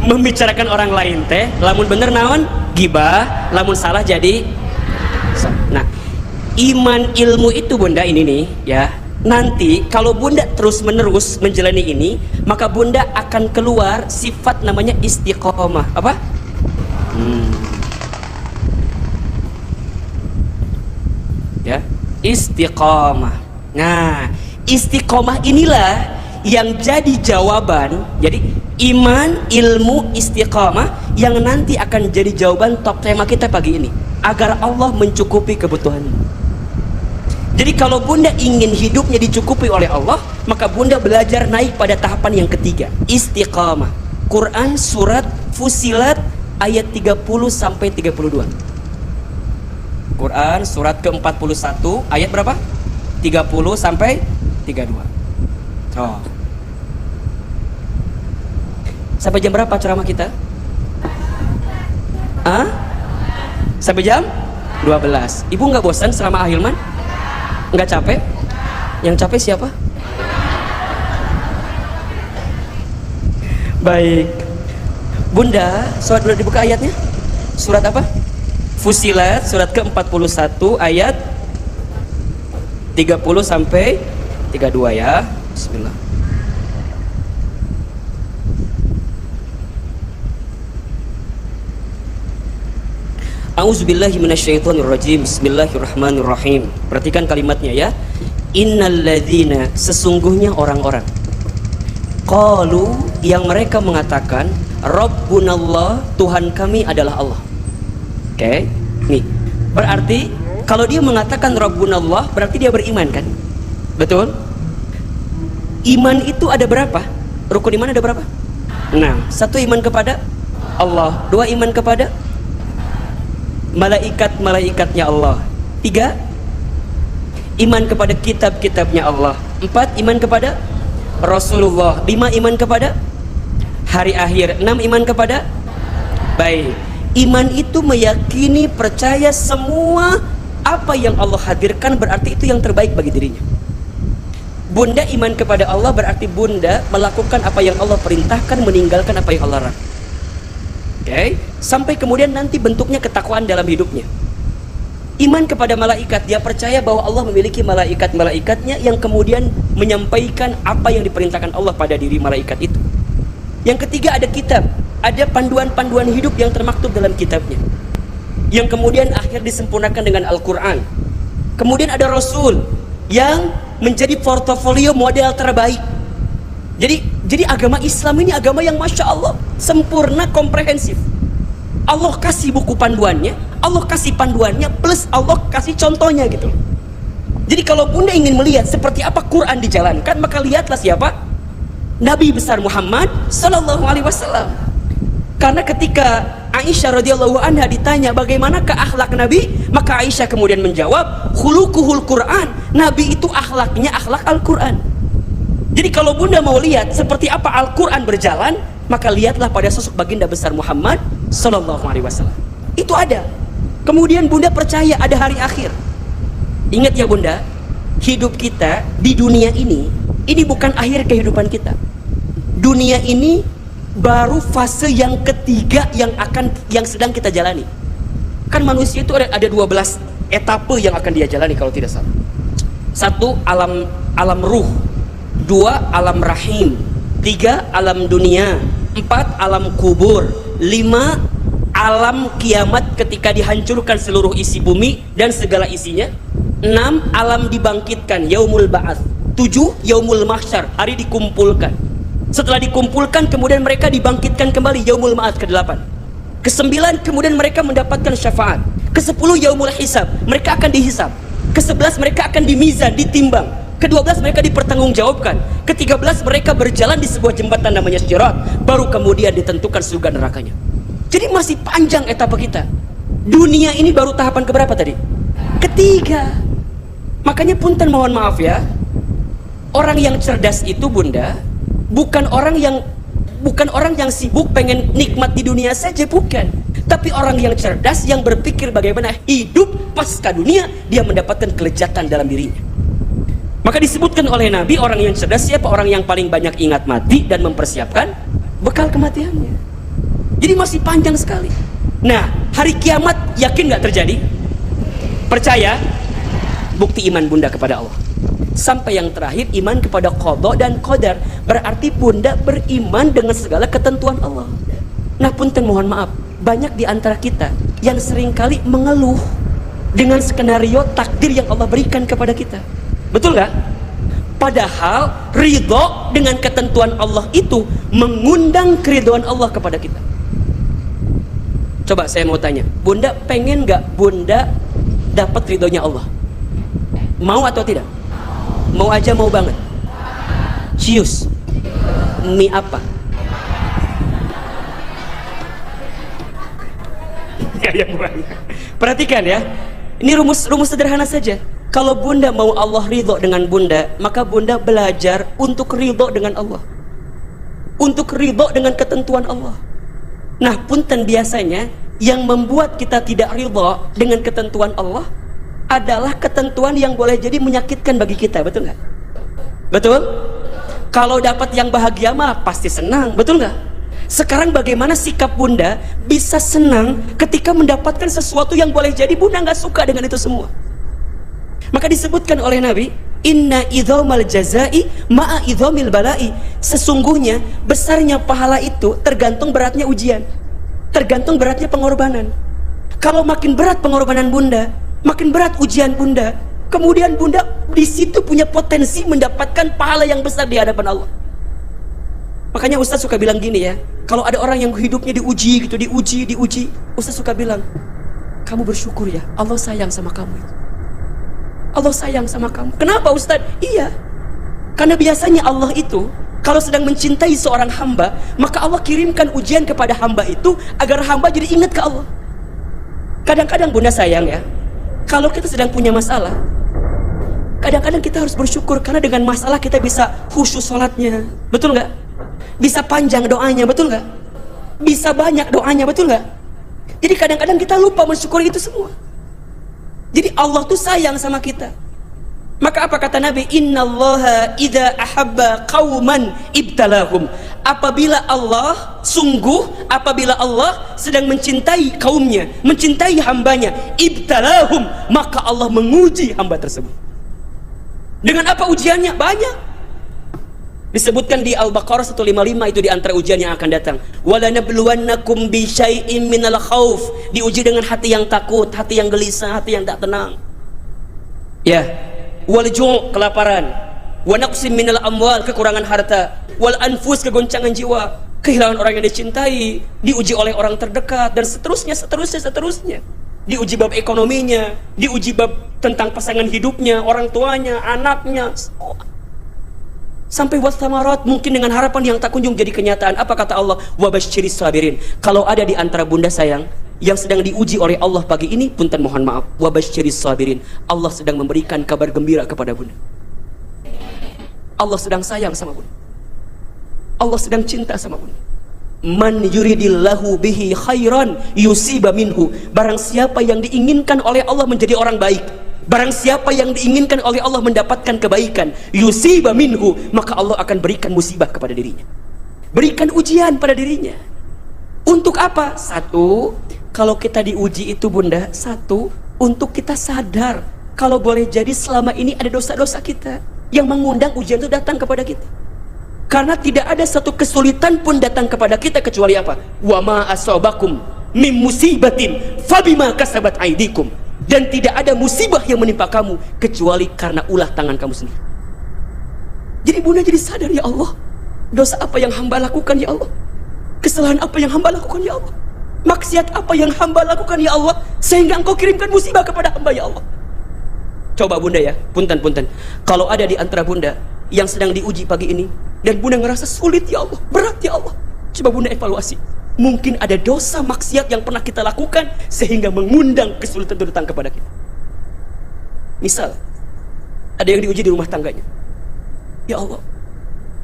membicarakan orang lain teh lamun bener naon gibah, lamun salah jadi. Nah, iman ilmu itu Bunda ini nih ya, nanti kalau Bunda terus menerus menjalani ini, maka Bunda akan keluar sifat namanya istiqomah. Apa? Ya, istiqomah. Nah, istiqomah inilah yang jadi jawaban. Jadi iman, ilmu, istiqomah yang nanti akan jadi jawaban top tema kita pagi ini, agar Allah mencukupi kebutuhanmu. Jadi kalau Bunda ingin hidupnya dicukupi oleh Allah, maka Bunda belajar naik pada tahapan yang ketiga, istiqamah. Quran surat Fusilat ayat 30 sampai 32. Quran surat ke-41 ayat berapa? 30 sampai 32. Oh. Sampai jam berapa ceramah kita? Sampai jam 12. Ibu nggak bosan selama Ahilman? Nggak capek? Yang capek siapa? Baik Bunda, surat boleh dibuka ayatnya? Surat apa? Fusilat surat ke-41 ayat 30 sampai 32 ya. Bismillah. A'udzubillahi minasyaitonirrajim. Bismillahirrahmanirrahim. Perhatikan kalimatnya ya. Innalladzina, sesungguhnya orang-orang, qalu, yang mereka mengatakan, Rabbunallah, Tuhan kami adalah Allah. Oke, nih berarti kalau dia mengatakan Rabbunallah berarti dia beriman kan? Betul? Iman itu ada berapa? Rukun iman ada berapa? 6. 1 iman kepada Allah, 2 iman kepada malaikat-malaikatnya Allah, 3 iman kepada kitab-kitabnya Allah, 4 iman kepada Rasulullah, 5 iman kepada hari akhir, 6 iman kepada baik. Iman itu meyakini, percaya semua apa yang Allah hadirkan, berarti itu yang terbaik bagi dirinya. Bunda iman kepada Allah berarti Bunda melakukan apa yang Allah perintahkan, meninggalkan apa yang Allah larang. Oke, sampai kemudian nanti bentuknya ketakwaan dalam hidupnya. Iman kepada malaikat, dia percaya bahwa Allah memiliki malaikat-malaikatnya yang kemudian menyampaikan apa yang diperintahkan Allah pada diri malaikat itu. Yang ketiga ada kitab, ada panduan-panduan hidup yang termaktub dalam kitabnya, yang kemudian akhir disempurnakan dengan Al-Quran. Kemudian ada Rasul yang menjadi portofolio model terbaik. Jadi agama Islam ini agama yang Masya Allah sempurna, komprehensif. Allah kasih buku panduannya, Allah kasih panduannya, plus Allah kasih contohnya gitu. Jadi kalau Bunda ingin melihat seperti apa Quran dijalankan, maka lihatlah siapa? Nabi besar Muhammad Sallallahu Alaihi Wasallam. Karena ketika Aisyah radhiyallahu anha ditanya bagaimanakah akhlak Nabi, maka Aisyah kemudian menjawab, khuluquhul Quran. Nabi itu akhlaknya akhlak Al-Quran. Jadi kalau Bunda mau lihat seperti apa Al-Quran berjalan, maka lihatlah pada sosok baginda besar Muhammad Sallallahu Alaihi Wasallam. Itu ada. Kemudian Bunda percaya ada hari akhir. Ingat ya Bunda, hidup kita di dunia ini bukan akhir kehidupan kita. Dunia ini baru fase yang ketiga yang sedang kita jalani. Kan manusia itu ada 12 etape yang akan dia jalani kalau tidak salah. 1, alam ruh. 2, alam rahim. 3, alam dunia. 4, alam kubur. 5, alam kiamat ketika dihancurkan seluruh isi bumi dan segala isinya. 6, alam dibangkitkan, yaumul ba'ats. 7, yaumul mahsyar, hari dikumpulkan. Setelah dikumpulkan kemudian mereka dibangkitkan kembali, yaumul ma'ad. ke-8. Ke-9 kemudian mereka mendapatkan syafaat. Ke-10 yaumul hisab, mereka akan dihisab. Ke-11 mereka akan dimizan, ditimbang. Ke-12 mereka dipertanggungjawabkan. Ke-13 mereka berjalan di sebuah jembatan namanya Sirat, baru kemudian ditentukan surga nerakanya. Jadi masih panjang etapa kita. Dunia ini baru tahapan keberapa tadi? Ketiga. Makanya punten mohon maaf ya, orang yang cerdas itu Bunda bukan orang yang sibuk pengen nikmat di dunia saja, bukan. Tapi orang yang cerdas yang berpikir bagaimana hidup pasca dunia dia mendapatkan kelezatan dalam dirinya. Maka disebutkan oleh Nabi orang yang cerdas siapa? Orang yang paling banyak ingat mati dan mempersiapkan bekal kematiannya. Jadi masih panjang sekali. Nah, hari kiamat yakin nggak terjadi? Percaya? Bukti iman Bunda kepada Allah. Sampai yang terakhir iman kepada qada dan qadar. Berarti Bunda beriman dengan segala ketentuan Allah. Nah punten mohon maaf, banyak di antara kita yang seringkali mengeluh dengan skenario takdir yang Allah berikan kepada kita. Betul gak? Padahal ridho dengan ketentuan Allah itu mengundang keridhaan Allah kepada kita. Coba saya mau tanya, Bunda pengen gak Bunda dapat ridhonya Allah? Mau atau tidak? Mau aja, mau banget. Cius. Mie apa? Ya, perhatikan ya. Ini rumus sederhana saja. Kalau Bunda mau Allah ridho dengan Bunda, maka Bunda belajar untuk ridho dengan Allah, untuk ridho dengan ketentuan Allah. Nah punten biasanya yang membuat kita tidak ridho dengan ketentuan Allah adalah ketentuan yang boleh jadi menyakitkan bagi kita, betul nggak? Betul? Kalau dapat yang bahagia mah pasti senang, betul nggak? Sekarang bagaimana sikap Bunda bisa senang ketika mendapatkan sesuatu yang boleh jadi Bunda nggak suka dengan itu semua? Maka disebutkan oleh Nabi, inna idhamal jazai ma'a idhamil balai. Sesungguhnya besarnya pahala itu tergantung beratnya ujian, tergantung beratnya pengorbanan. Kalau makin berat pengorbanan Bunda, makin berat ujian Bunda, kemudian Bunda di situ punya potensi mendapatkan pahala yang besar di hadapan Allah. Makanya Ustaz suka bilang gini ya, kalau ada orang yang hidupnya diuji gitu, diuji, Ustaz suka bilang, kamu bersyukur ya, Allah sayang sama kamu itu. Allah sayang sama kamu. Kenapa Ustaz? Iya, karena biasanya Allah itu kalau sedang mencintai seorang hamba, maka Allah kirimkan ujian kepada hamba itu agar hamba jadi ingat ke Allah. Kadang-kadang Bunda sayang ya, kalau kita sedang punya masalah, kadang-kadang kita harus bersyukur karena dengan masalah kita bisa khusyuk sholatnya, betul nggak? Bisa panjang doanya, betul nggak? Bisa banyak doanya, betul nggak? Jadi kadang-kadang kita lupa mensyukuri itu semua. Jadi Allah tuh sayang sama kita. Maka apa kata Nabi? Innallaha idza ahabba qauman ibtalahum. Apabila Allah sedang mencintai kaumnya, mencintai hambanya, ibtalahum, maka Allah menguji hamba tersebut. Dengan apa ujiannya? Banyak. Disebutkan di Al-Baqarah 155 itu di antara ujian yang akan datang. Walanabluwannakum bi syai'im minal khauf. Diuji dengan hati yang takut, hati yang gelisah, hati yang tak tenang. Ya, wal ju' kelaparan, wa naqsim minal amwal kekurangan harta, wal anfus kegoncangan jiwa, kehilangan orang yang dicintai, diuji oleh orang terdekat, dan seterusnya. Diuji bab ekonominya, diuji bab tentang pasangan hidupnya, orang tuanya, anaknya, sampai wathamarat, mungkin dengan harapan yang tak kunjung jadi kenyataan. Apa kata Allah? Wabasyiris sabirin. Kalau ada di antara bunda sayang yang sedang diuji oleh Allah pagi ini, punten mohon maaf, wabasyiris sabirin, Allah sedang memberikan kabar gembira kepada bunda. Allah sedang sayang sama bunda, Allah sedang cinta sama bunda. Man yuridillahu bihi khairan yusiba minhu. Barang siapa yang diinginkan oleh Allah menjadi orang baik, barang siapa yang diinginkan oleh Allah mendapatkan kebaikan, yusiba minhu, maka Allah akan berikan musibah kepada dirinya, berikan ujian pada dirinya. Untuk apa? Satu, kalau kita diuji itu bunda, satu, untuk kita sadar kalau boleh jadi selama ini ada dosa-dosa kita yang mengundang ujian itu datang kepada kita. Karena tidak ada satu kesulitan pun datang kepada kita kecuali apa? Wa ma asabakum mim musibatin fabima kasabat aidikum. Dan tidak ada musibah yang menimpa kamu kecuali karena ulah tangan kamu sendiri. Jadi bunda jadi sadar, ya Allah, dosa apa yang hamba lakukan ya Allah, kesalahan apa yang hamba lakukan ya Allah, maksiat apa yang hamba lakukan ya Allah, sehingga engkau kirimkan musibah kepada hamba ya Allah. Coba bunda ya, punten, kalau ada di antara bunda yang sedang diuji pagi ini dan bunda ngerasa sulit ya Allah, berat ya Allah, coba bunda evaluasi. Mungkin ada dosa maksiat yang pernah kita lakukan sehingga mengundang kesulitan itu datang kepada kita. Misal ada yang diuji di rumah tangganya, ya Allah,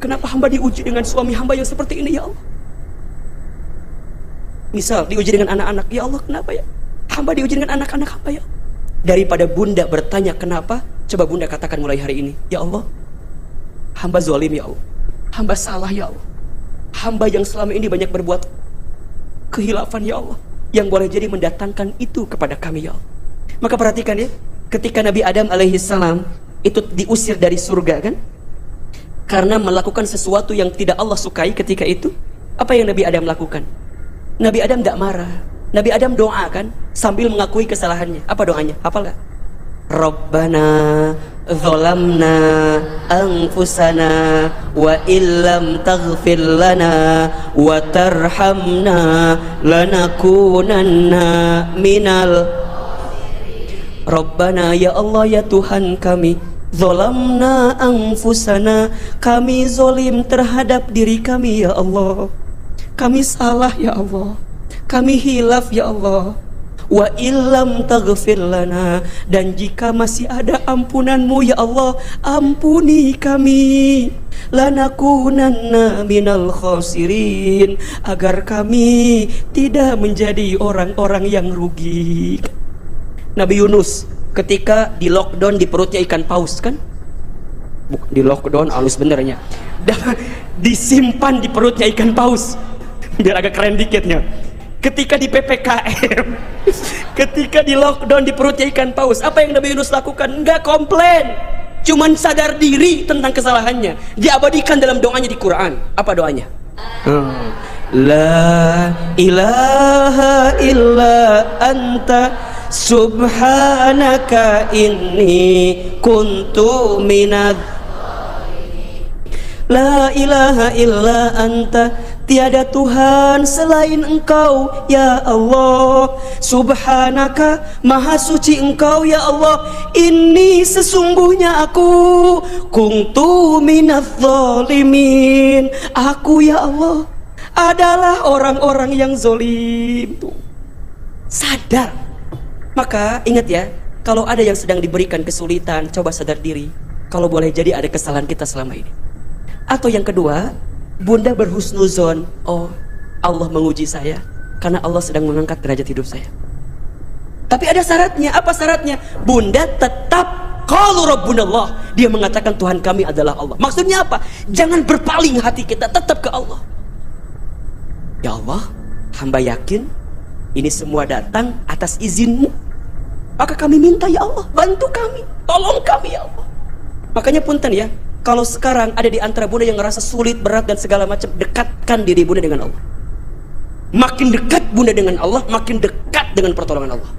kenapa hamba diuji dengan suami hamba yang seperti ini ya Allah. Misal diuji dengan anak-anak, ya Allah, kenapa ya hamba diuji dengan anak-anak hamba ya Allah. Daripada bunda bertanya kenapa, coba bunda katakan mulai hari ini, ya Allah, hamba zalim ya Allah, hamba salah ya Allah, hamba yang selama ini banyak berbuat kehilafan ya Allah, yang boleh jadi mendatangkan itu kepada kami ya Allah. Maka perhatikan ya, ketika Nabi Adam alaihissalam itu diusir dari surga kan, karena melakukan sesuatu yang tidak Allah sukai ketika itu, apa yang Nabi Adam lakukan? Nabi Adam tidak marah, Nabi Adam doa kan, sambil mengakui kesalahannya. Apa doanya? Hafal gak? Rabbana zalamna anfusana wa illam taghfir lana wa tarhamna lanakunanna minal. Rabbana, ya Allah ya Tuhan kami, zalamna anfusana, kami zolim terhadap diri kami ya Allah, kami salah ya Allah, kami hilaf ya Allah. Wa illam taghfir lana, dan jika masih ada ampunanmu ya Allah, ampuni kami, lanakunanna minal khasirin, agar kami tidak menjadi orang-orang yang rugi. Nabi Yunus ketika di lockdown di perutnya ikan paus kan, di lockdown halus benernya, disimpan di perutnya ikan paus biar agak keren dikitnya. Ketika di PPKM, ketika di lockdown di perutnya ikan paus, apa yang Nabi Yunus lakukan? Enggak komplain, cuman sadar diri tentang kesalahannya. Diabadikan dalam doanya di Quran. Apa doanya? La ilaha illa anta subhanaka inni kuntu minad. La ilaha illa anta, tiada Tuhan selain Engkau ya Allah. Subhanaka, maha suci Engkau ya Allah. Ini sesungguhnya aku kuntu minadz zalimin, aku ya Allah adalah orang-orang yang zalim. Sadar. Maka ingat ya, kalau ada yang sedang diberikan kesulitan, coba sadar diri, kalau boleh jadi ada kesalahan kita selama ini. Atau yang kedua, bunda berhusnuzon, oh Allah menguji saya karena Allah sedang mengangkat derajat hidup saya. Tapi ada syaratnya. Apa syaratnya? Bunda tetap qalu rabbunallah, dia mengatakan Tuhan kami adalah Allah. Maksudnya apa? Jangan berpaling hati kita, tetap ke Allah. Ya Allah, hamba yakin ini semua datang atas izinmu, maka kami minta ya Allah, bantu kami, tolong kami ya Allah. Makanya punten ya, kalau sekarang ada di antara bunda yang ngerasa sulit, berat dan segala macam, dekatkan diri bunda dengan Allah. Makin dekat bunda dengan Allah, makin dekat dengan pertolongan Allah.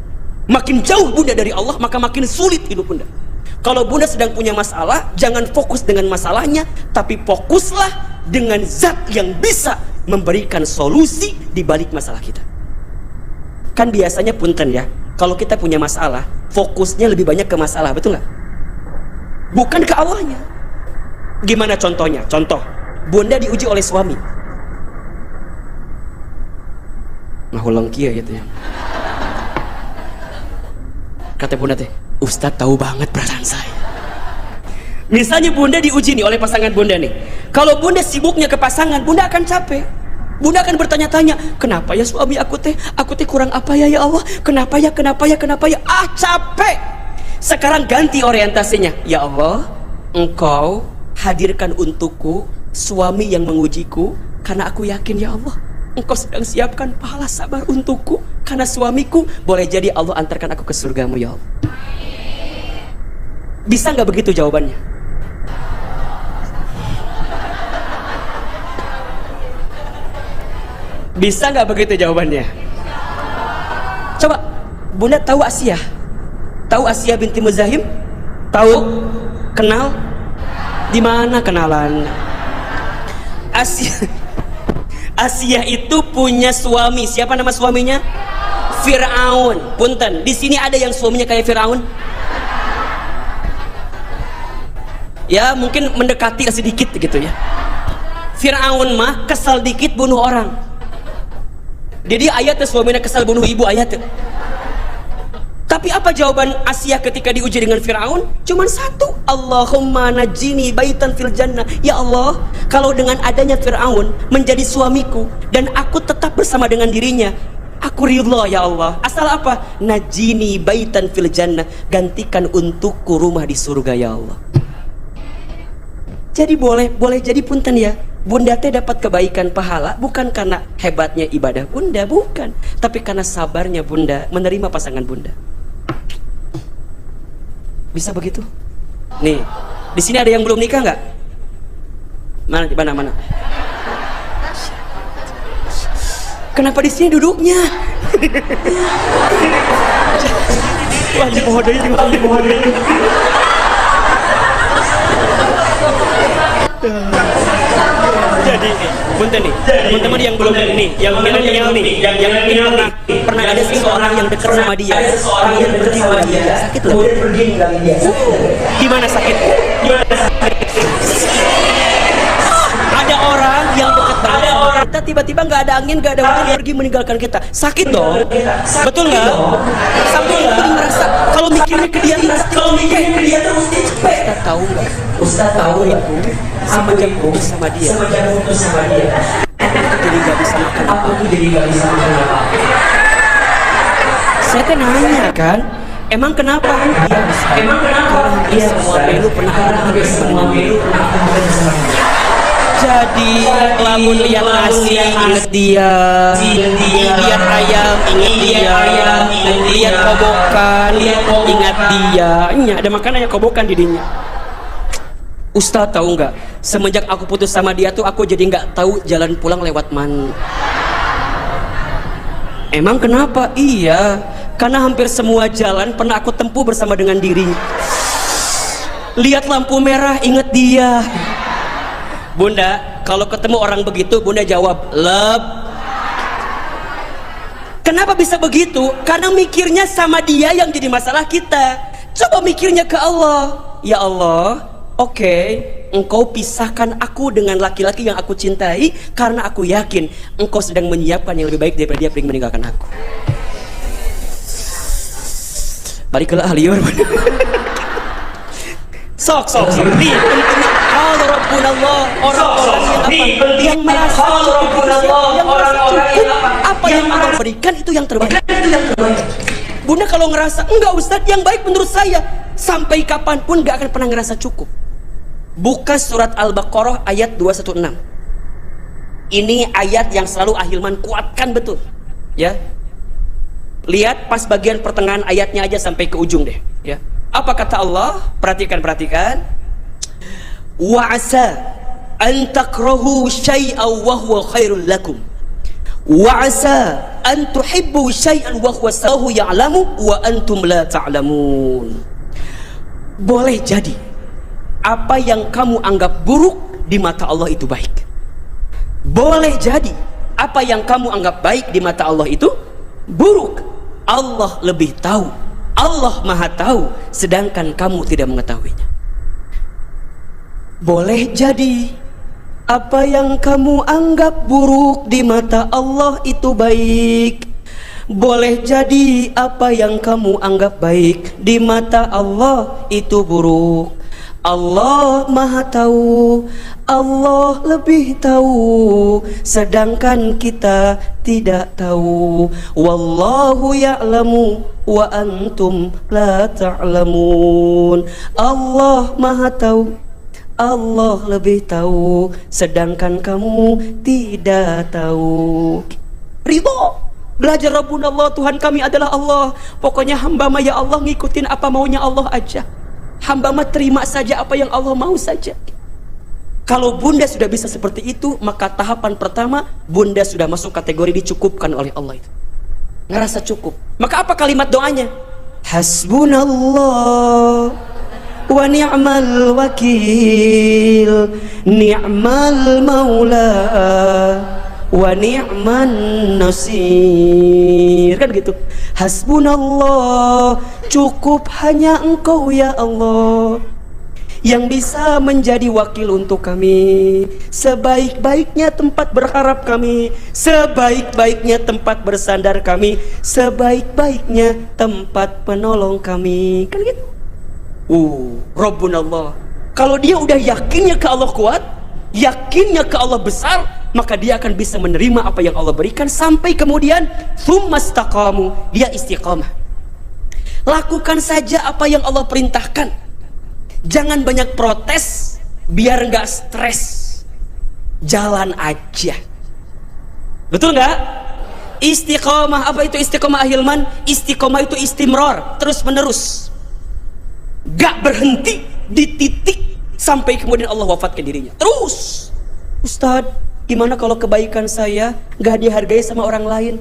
Makin jauh bunda dari Allah, maka makin sulit hidup bunda. Kalau bunda sedang punya masalah, jangan fokus dengan masalahnya, tapi fokuslah dengan zat yang bisa memberikan solusi di balik masalah kita. Kan biasanya punten ya, kalau kita punya masalah, fokusnya lebih banyak ke masalah, betul nggak? Bukan ke Allahnya. Gimana contohnya? Contoh, bunda diuji oleh suami. Ngahulang kia gitu ya. Kata bunda teh, Ustadz tahu banget perasaan saya. Misalnya bunda diuji nih oleh pasangan bunda nih. Kalau bunda sibuknya ke pasangan, bunda akan capek. Bunda akan bertanya-tanya, kenapa ya suami aku teh kurang apa ya Allah? Kenapa ya? Ah, capek. Sekarang ganti orientasinya. Ya Allah, Engkau hadirkan untukku suami yang mengujiku, karena aku yakin ya Allah, Engkau sedang siapkan pahala sabar untukku, karena suamiku boleh jadi Allah antarkan aku ke surgamu ya Allah. Bisa nggak begitu jawabannya? Bisa nggak begitu jawabannya? Coba, bunda tahu Asia? Tahu Asia binti Muzahim? Tahu? Kenal? Di mana kenalan? Asia itu punya suami. Siapa nama suaminya? Fir'aun. Punten, di sini ada yang suaminya kayak Fir'aun? Ya, mungkin mendekati sedikit gitu ya. Fir'aun mah kesal dikit bunuh orang. Jadi ayatnya suaminya kesal bunuh ibu ayatnya. Tapi apa jawaban Asia ketika diuji dengan Fir'aun? Cuman satu, Allahumma najini baitan fil jannah. Ya Allah, kalau dengan adanya Fir'aun menjadi suamiku dan aku tetap bersama dengan dirinya, aku ridha ya Allah. Asal apa? Najini baitan fil jannah, gantikan untukku rumah di surga ya Allah. Jadi boleh jadi punten ya, bunda teh dapat kebaikan pahala bukan karena hebatnya ibadah bunda, bukan, tapi karena sabarnya bunda menerima pasangan bunda. Bisa begitu? Nih, di sini ada yang belum nikah nggak? Mana? Kenapa di sini duduknya? Wah, jadi punten nih, teman-teman yang belum nih, yang milenial nih, yang pernah ada seseorang yang dekat sama dia, yang pergi sama dia, sakit loh. Gimana sakit? Ada orang yang dekat banget sama kita, tiba-tiba nggak ada angin, nggak ada hujan, pergi meninggalkan kita, sakit dong, betul nggak? Sampai kita merasa kalau mikirnya ke dia terus, Ustaz tahu nggak? Ustaz tahu ya, semenjak putus sama dia, aku jadi nggak bisa makan apa. Saya teh nanya kan, emang kenapa? Dia semua melu pernah jadi lamun lihat nasi inget dia, lihat ayam inget dia, lihat kobokan ingat dia. Ada makanannya kobokan di dinya. Ustaz tahu nggak? Semenjak aku putus sama dia tuh aku jadi nggak tahu jalan pulang lewat mana. Emang kenapa? Iya, karena hampir semua jalan pernah aku tempuh bersama dengan dirinya. Lihat lampu merah inget dia. Bunda, kalau ketemu orang begitu, bunda jawab, love. Kenapa bisa begitu? Karena mikirnya sama dia yang jadi masalah kita. Coba mikirnya ke Allah. Ya Allah, oke, Engkau pisahkan aku dengan laki-laki yang aku cintai, karena aku yakin Engkau sedang menyiapkan yang lebih baik daripada dia pergi meninggalkan aku. Baliklah ahliur. Sok. Nih, kalau Rabbunallah, orang-orang yang merasa apa yang Allah berikan itu yang terbaik. Bunda kalau ngerasa enggak Ustadz, yang baik menurut saya, sampai kapanpun gak akan pernah ngerasa cukup. Buka surat Al-Baqarah ayat 216. Ini ayat yang selalu Ahilman kuatkan betul ya. Lihat pas bagian pertengahan ayatnya aja sampai ke ujung deh ya. Apa kata Allah? Perhatikan. Wa asa an takrahu syai'an wa huwa khairul lakum. Wa asa an tuhibbu syai'an wa huwa ya'lamu wa antum la ta'lamun. Boleh jadi apa yang kamu anggap buruk di mata Allah itu baik. Boleh jadi apa yang kamu anggap baik di mata Allah itu buruk. Allah lebih tahu, Allah maha tahu, sedangkan kamu tidak mengetahuinya. Boleh jadi apa yang kamu anggap buruk di mata Allah itu baik. Boleh jadi apa yang kamu anggap baik di mata Allah itu buruk. Allah maha tahu, Allah lebih tahu, sedangkan kita tidak tahu. Wallahu ya'lamu wa antum la ta'lamun. Allah maha tahu, Allah lebih tahu, sedangkan kamu tidak tahu. Ridho, belajar Rabbunallah, Tuhan kami adalah Allah. Pokoknya hamba mah ya Allah ngikutin apa maunya Allah aja. Hamba mah terima saja apa yang Allah mau saja. Kalau bunda sudah bisa seperti itu, maka tahapan pertama bunda sudah masuk kategori dicukupkan oleh Allah itu. Ngerasa cukup. Maka apa kalimat doanya? Hasbunallah wa ni'mal wakil, ni'mal maula wa ni'man nasir. Kan gitu. Hasbunallah, cukup hanya Engkau ya Allah yang bisa menjadi wakil untuk kami. Sebaik-baiknya tempat berharap kami, sebaik-baiknya tempat bersandar kami, sebaik-baiknya tempat penolong kami. Kan gitu. Rabbunallah. Kalau dia udah yakinnya ke Allah kuat, yakinnya ke Allah besar, maka dia akan bisa menerima apa yang Allah berikan sampai kemudian tsumastaqamu, dia istiqamah. Lakukan saja apa yang Allah perintahkan. Jangan banyak protes biar nggak stres. Jalan aja. Betul nggak? Istiqamah, apa itu istiqamah Ahilman? Istiqamah itu istimrar, terus menerus. Gak berhenti di titik sampai kemudian Allah wafatkan dirinya. Terus, Ustadz, gimana kalau kebaikan saya gak dihargai sama orang lain?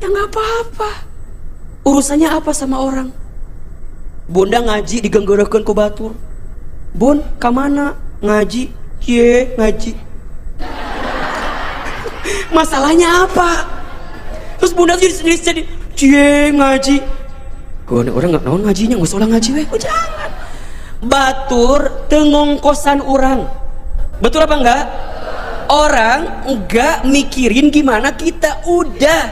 Ya gak apa-apa. Urusannya apa sama orang? Bunda ngaji digenggarakan ku batur. Bun, kamana? Ngaji. Ye, ngaji. Masalahnya apa? Terus bunda jadi cie ngaji. Orang nggak naon ngajinya, nggak usah ngaji weh. Jangan. Batur tengongkosan orang. Betul apa enggak? Orang enggak mikirin gimana kita udah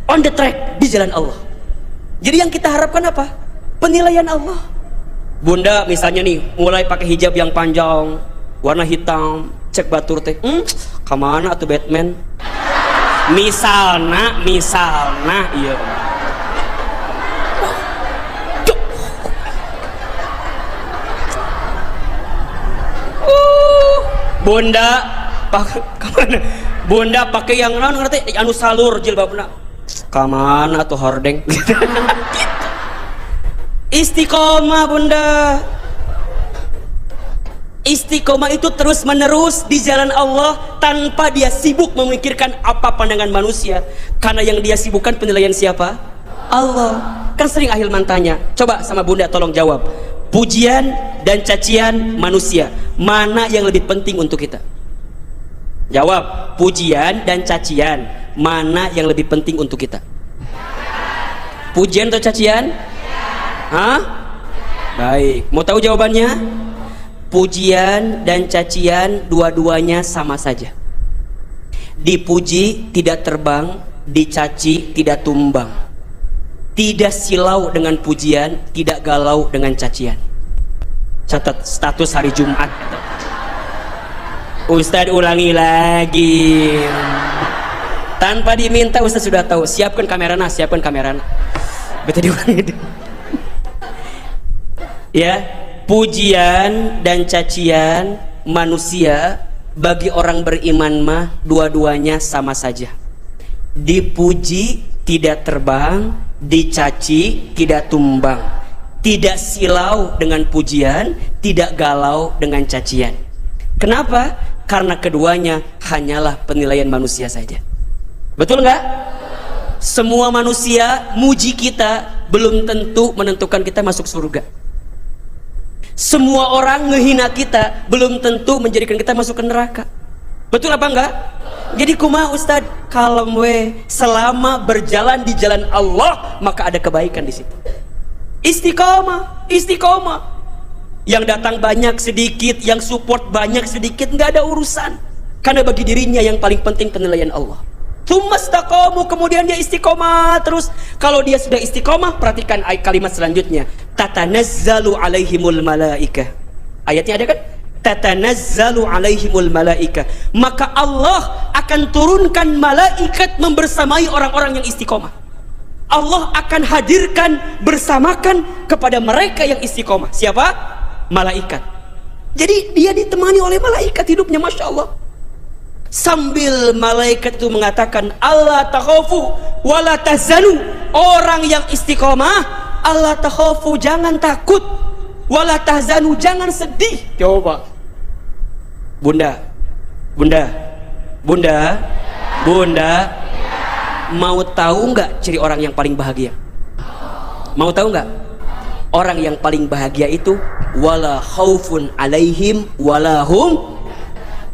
on the track di jalan Allah. Jadi yang kita harapkan apa? Penilaian Allah. Bunda misalnya nih mulai pakai hijab yang panjang warna hitam, cek batur teh kemana tuh Batman? Misalna iya. Bunda kemana? Bunda pakai yang naon ngerti anu salur jilbabna. Kamana tuh hordeng? Istiqomah bunda. Istiqomah itu terus menerus di jalan Allah tanpa dia sibuk memikirkan apa pandangan manusia, karena yang dia sibukkan penilaian siapa? Allah. Kan sering Ahilman tanya, coba sama bunda tolong jawab, pujian dan cacian manusia mana yang lebih penting untuk kita? Jawab, pujian dan cacian mana yang lebih penting untuk kita? Pujian atau cacian? Hah? Baik, mau tahu jawabannya? Pujian dan cacian dua-duanya sama saja. Dipuji tidak terbang, dicaci tidak tumbang. Tidak silau dengan pujian, tidak galau dengan cacian. Catat status hari Jumat. Ustadz ulangi lagi. Tanpa diminta Ustadz sudah tahu. Siapkan kamerana, siapkan kamerana. Betul diulangi. Ya, pujian dan cacian manusia bagi orang beriman mah dua-duanya sama saja. Dipuji tidak terbang, dicaci tidak tumbang. Tidak silau dengan pujian, tidak galau dengan cacian. Kenapa? Karena keduanya hanyalah penilaian manusia saja. Betul nggak? Semua manusia muji kita belum tentu menentukan kita masuk surga. Semua orang ngehina kita belum tentu menjadikan kita masuk ke neraka. Betul apa enggak? Jadi kumaha Ustad? Kalem we, selama berjalan di jalan Allah maka ada kebaikan di situ. Istiqomah, istiqomah. Yang datang banyak sedikit, yang support banyak sedikit, nggak ada urusan. Karena bagi dirinya yang paling penting penilaian Allah. Tsumastaqamu, kemudian dia istiqomah terus. Kalau dia sudah istiqomah, perhatikan ayat kalimat selanjutnya. Tatanazzalu alaihimul malaikah. Ayatnya ada kan? Tatanazzalu alaihimul malaikah. Maka Allah akan turunkan malaikat membersamai orang-orang yang istiqomah. Allah akan hadirkan bersamakan kepada mereka yang istiqomah. Siapa? Malaikat. Jadi dia ditemani oleh malaikat hidupnya, Masya Allah. Sambil malaikat itu mengatakan Allah takhafu wala tahzanu. Orang yang istiqomah, Allah takhafu, jangan takut, wala tahzanu, jangan sedih. Coba Bunda, Bunda, Bunda, Bunda, mau tahu nggak ciri orang yang paling bahagia? Mau tahu nggak? Orang yang paling bahagia itu wala khaufun alaihim wala hum.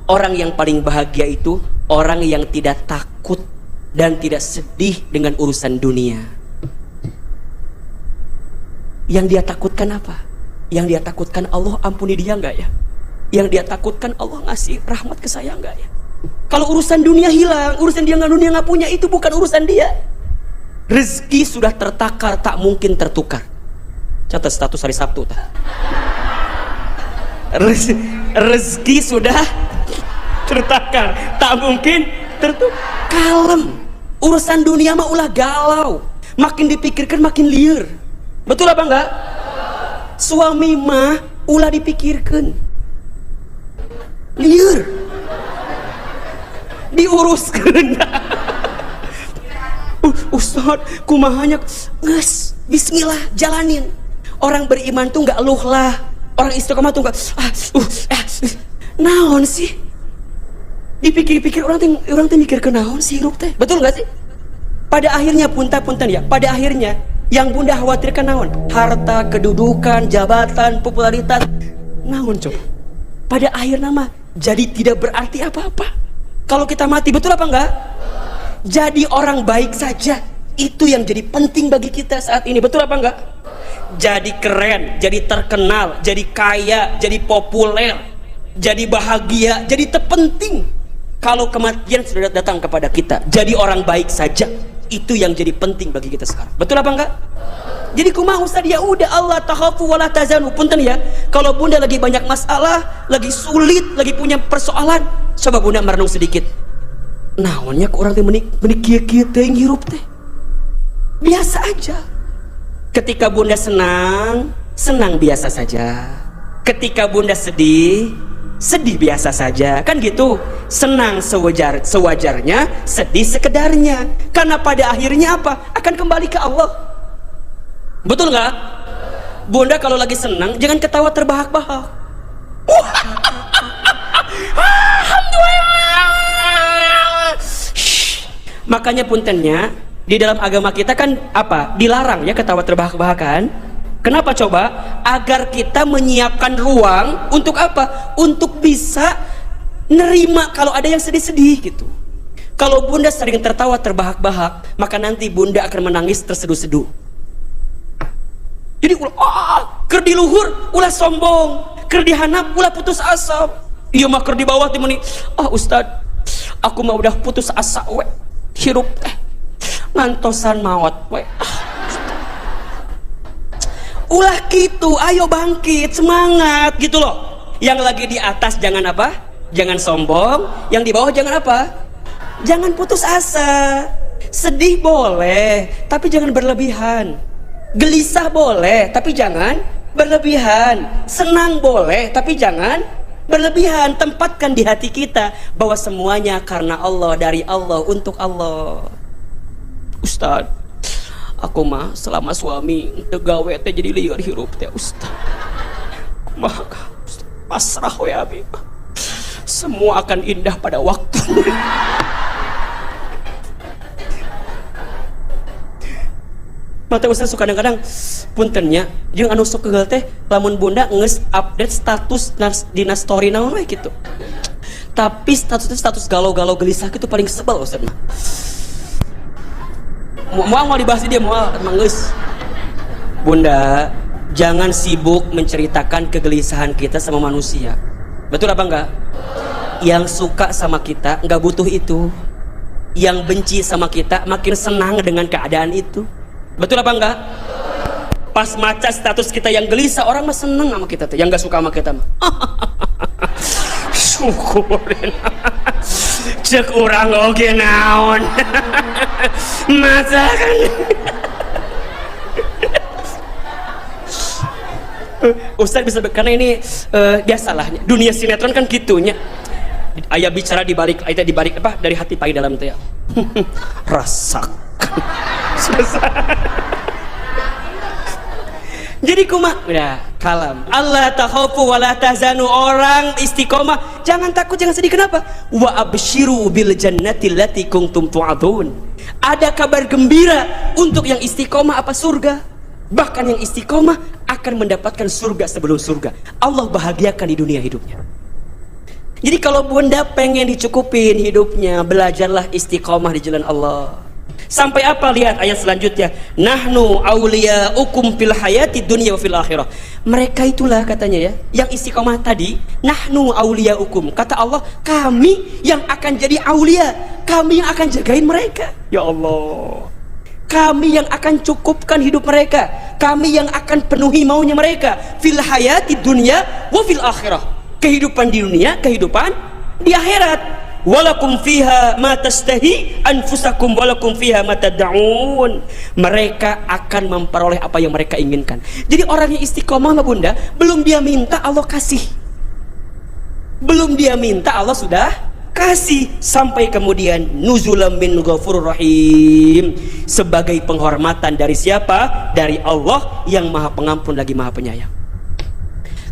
Orang yang paling bahagia itu orang yang tidak takut dan tidak sedih dengan urusan dunia. Yang dia takutkan apa? Yang dia takutkan Allah ampuni dia enggak ya? Yang dia takutkan Allah ngasih rahmat ke saya enggak ya? Kalau urusan dunia hilang, urusan dia nggak punya, itu bukan urusan dia. Rezeki sudah tertakar, tak mungkin tertukar. Catat status hari Sabtu. Rezeki sudah tertakar, tak mungkin tertukar. Kalem. Urusan dunia mah ulah galau. Makin dipikirkan makin liar. Betul apa enggak? Suami mah ulah dipikirkan, liar, diuruskan. Ustaz, kumahanya nges, bismillah, jalanin. Orang beriman tuh nggak eluh lah. Orang istiqomah tuh nggak naon sih? Dipikir-pikir orang tuh mikir ke naon sih hirup teh. Betul nggak sih? Pada akhirnya punten ya. Pada akhirnya yang Bunda khawatirkan naon? Harta, kedudukan, jabatan, popularitas. Naon coba? Pada akhirnya mah jadi tidak berarti apa-apa. Kalau kita mati, betul apa enggak? Jadi orang baik saja, itu yang jadi penting bagi kita saat ini. Betul apa enggak? Jadi keren, jadi terkenal, jadi kaya, jadi populer, jadi bahagia, jadi terpenting. Kalau kematian sudah datang kepada kita, jadi orang baik saja, itu yang jadi penting bagi kita sekarang. Betul apa enggak? Jadi kumaha Ustaz, ya udah Allah takhafu wala tahzanu. Punten ya, kalau Bunda lagi banyak masalah, lagi sulit, lagi punya persoalan, coba Bunda merenung sedikit. Naonnya ke orang teh menik kieu-kieu teh ngirup teh. Biasa aja. Ketika Bunda senang, senang biasa saja. Ketika Bunda sedih, sedih biasa saja. Kan gitu. Senang sewajarnya, sedih sekedarnya. Karena pada akhirnya apa? Akan kembali ke Allah. Betul nggak? Bunda kalau lagi senang jangan ketawa terbahak-bahak. Makanya puntennya di dalam agama kita kan apa? Dilarang ya ketawa terbahak-bahak kan? Kenapa coba? Agar kita menyiapkan ruang untuk apa? Untuk bisa nerima kalau ada yang sedih-sedih gitu. Kalau Bunda sering tertawa terbahak-bahak, maka nanti Bunda akan menangis terseduh-seduh. Jadi ker di luhur ulah sombong, ker di handap ulah putus asa. Iya mah ker di bawah timuni. Ustad, aku mah udah putus asa we. Hirup ngantosan maut we. Ulah gitu, ayo bangkit, semangat gitu loh. Yang lagi di atas jangan apa? Jangan sombong. Yang di bawah jangan apa? Jangan putus asa. Sedih boleh, tapi jangan berlebihan. Gelisah boleh, tapi jangan berlebihan. Senang boleh, tapi jangan berlebihan. Tempatkan di hati kita bahwa semuanya karena Allah, dari Allah, untuk Allah. Ustaz, aku mah selama suami gawe teh jadi liar hirup teh Ustaz. Maka pasrah we abi. Semua akan indah pada waktunya. Mata Ustaz suka kadang-kadang puntennya jeung anu sok keugel teh lamun bunda geus update status dina story naon we kitu. Tapi status galau-galau gelisah itu paling sebel Ustaz mah. Mau dibahas dia mau geus. Bunda, jangan sibuk menceritakan kegelisahan kita sama manusia. Betul apa enggak? Yang suka sama kita enggak butuh itu. Yang benci sama kita makin senang dengan keadaan itu. Betul apa enggak? Pas maca status kita yang gelisah, orang mah seneng sama kita tuh. Yang enggak suka sama kita mah syukurin cek urang oge naon masakan Ustaz bisa karena ini biasalah dunia sinetron kan gitunya. Aya bicara di balik apa dari hati paling dalam teh. Rasakan. Jadi udah kalam. Allah takhafu wa la tahzanu, orang istiqomah jangan takut, jangan sedih. Kenapa? Wa absyiru bil jannati allati kuntum tu'adun. Ada kabar gembira untuk yang istiqomah apa surga. Bahkan yang istiqomah akan mendapatkan surga sebelum surga. Allah bahagiakan di dunia hidupnya. Jadi kalau bunda pengen dicukupin hidupnya, belajarlah istiqomah di jalan Allah. Sampai apa? Lihat ayat selanjutnya. Nahnu awliyaukum fil hayati dunya wa fil akhirah. Mereka itulah katanya ya, yang istiqomah tadi. Nahnu awliyaukum. Kata Allah, kami yang akan jadi aulia, kami yang akan jagain mereka. Ya Allah, kami yang akan cukupkan hidup mereka, kami yang akan penuhi maunya mereka. Fil hayati dunya wa fil akhirah. Kehidupan di dunia, kehidupan di akhirat. Walakum fiha ma tastahi anfusakum walakum fiha ma tad'un. Mereka akan memperoleh apa yang mereka inginkan. Jadi orang yang istiqomah mah bunda, belum dia minta Allah kasih. Belum dia minta Allah sudah kasih. Sampai kemudian nuzulam min ghafurur rahim, sebagai penghormatan dari siapa? Dari Allah yang Maha Pengampun lagi Maha Penyayang.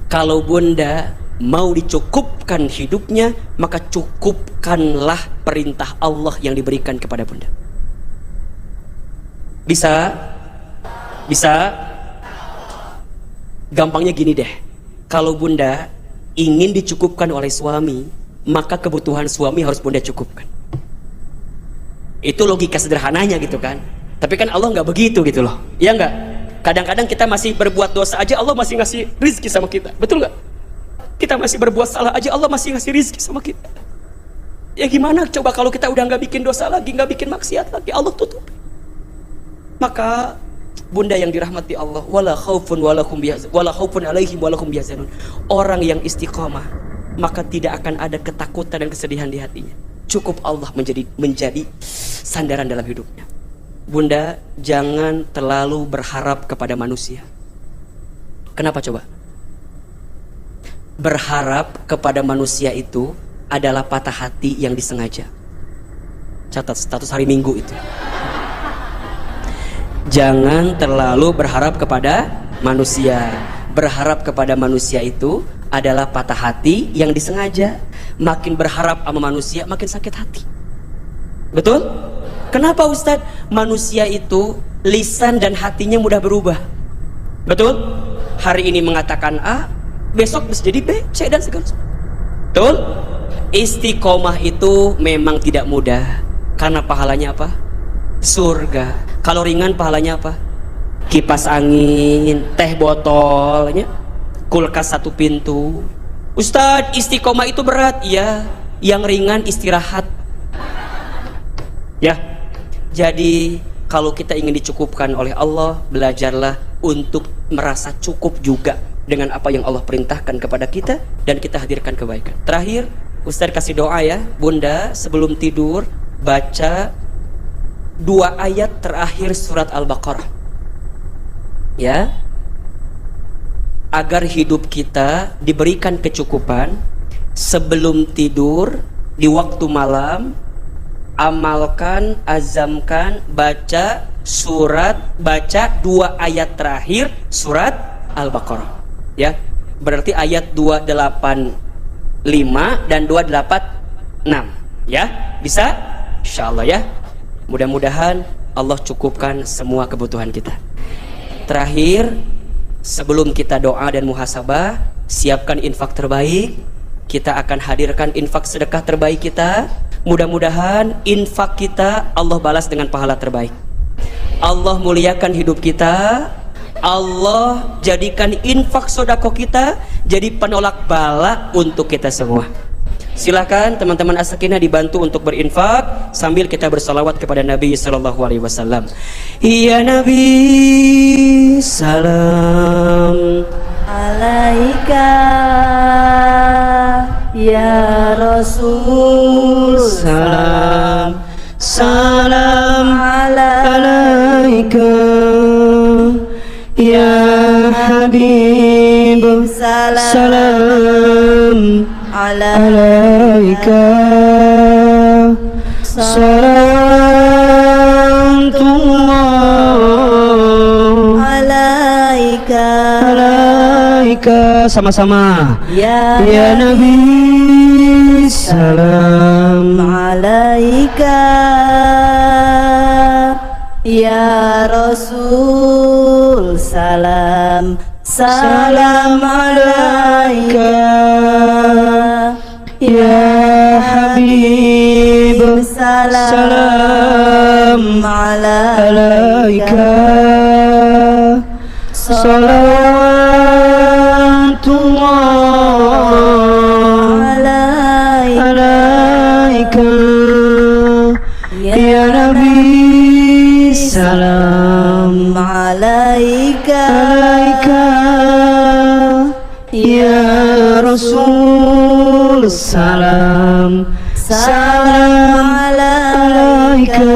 Kalau bunda mau dicukupkan hidupnya, maka cukupkanlah perintah Allah yang diberikan kepada bunda. Bisa? Gampangnya gini deh, kalau bunda ingin dicukupkan oleh suami, maka kebutuhan suami harus bunda cukupkan. Itu logika sederhananya gitu kan. Tapi kan Allah nggak begitu gitu loh, ya nggak? Kadang-kadang kita masih berbuat dosa aja Allah masih ngasih rizki sama kita, betul nggak? Kita masih berbuat salah aja Allah masih ngasih rizki sama kita. Ya gimana coba kalau kita udah nggak bikin dosa lagi, nggak bikin maksiat lagi, Allah tutup. Maka bunda yang dirahmati Allah, wala khaufun alaihim wala hum yahzanun. Orang yang istiqomah, maka tidak akan ada ketakutan dan kesedihan di hatinya. Cukup Allah menjadi sandaran dalam hidupnya. Bunda jangan terlalu berharap kepada manusia. Kenapa coba? Berharap kepada manusia itu adalah patah hati yang disengaja. Catat status hari Minggu itu. Jangan terlalu berharap kepada manusia. Berharap kepada manusia itu adalah patah hati yang disengaja. Makin berharap sama manusia makin sakit hati. Betul? Kenapa Ustadz? Manusia itu lisan dan hatinya mudah berubah. Betul? Hari ini mengatakan A, besok bisa jadi B, C dan segala macam. Betul? Istiqomah itu memang tidak mudah. Karena pahalanya apa? Surga. Kalau ringan pahalanya apa? Kipas angin, teh botolnya, kulkas satu pintu. Ustadz, istiqomah itu berat. Ya, yang ringan istirahat. Ya. Jadi kalau kita ingin dicukupkan oleh Allah, belajarlah untuk merasa cukup juga dengan apa yang Allah perintahkan kepada kita, dan kita hadirkan kebaikan. Terakhir, Ustaz kasih doa ya, bunda sebelum tidur baca 2 ayat terakhir surat Al-Baqarah ya, agar hidup kita diberikan kecukupan. Sebelum tidur di waktu malam, amalkan, azamkan, baca 2 ayat terakhir surat Al-Baqarah ya, berarti ayat 285 dan 286 ya, bisa? Insyaallah ya. Mudah-mudahan Allah cukupkan semua kebutuhan kita. Terakhir, sebelum kita doa dan muhasabah, siapkan infak terbaik. Kita akan hadirkan infak sedekah terbaik kita. Mudah-mudahan infak kita Allah balas dengan pahala terbaik. Allah muliakan hidup kita. Allah jadikan infak sodako kita jadi penolak bala untuk kita semua. Silakan teman-teman As-Sakinah dibantu untuk berinfak sambil kita bersalawat kepada Nabi sallallahu alaihi wasallam. Ya Nabi, salam alaika, ya Rasul, salam salam alaika, ya Habib, salam alaika, salatullah alaika, sama-sama ya Nabi, salam alaika, ya Rasul, salam alaika, ya Habib, salam alaika, salatullah alaika, ya Nabi, salam alaika, ya Rasul, salam alaika,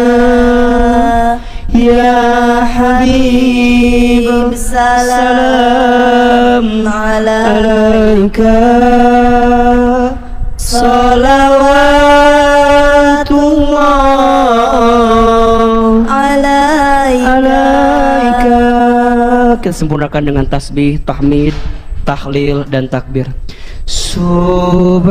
ya Habib, salam alaika, salawatullah alaika. Kita sempurnakan dengan tasbih, tahmid, tahlil dan takbir. Subhanallah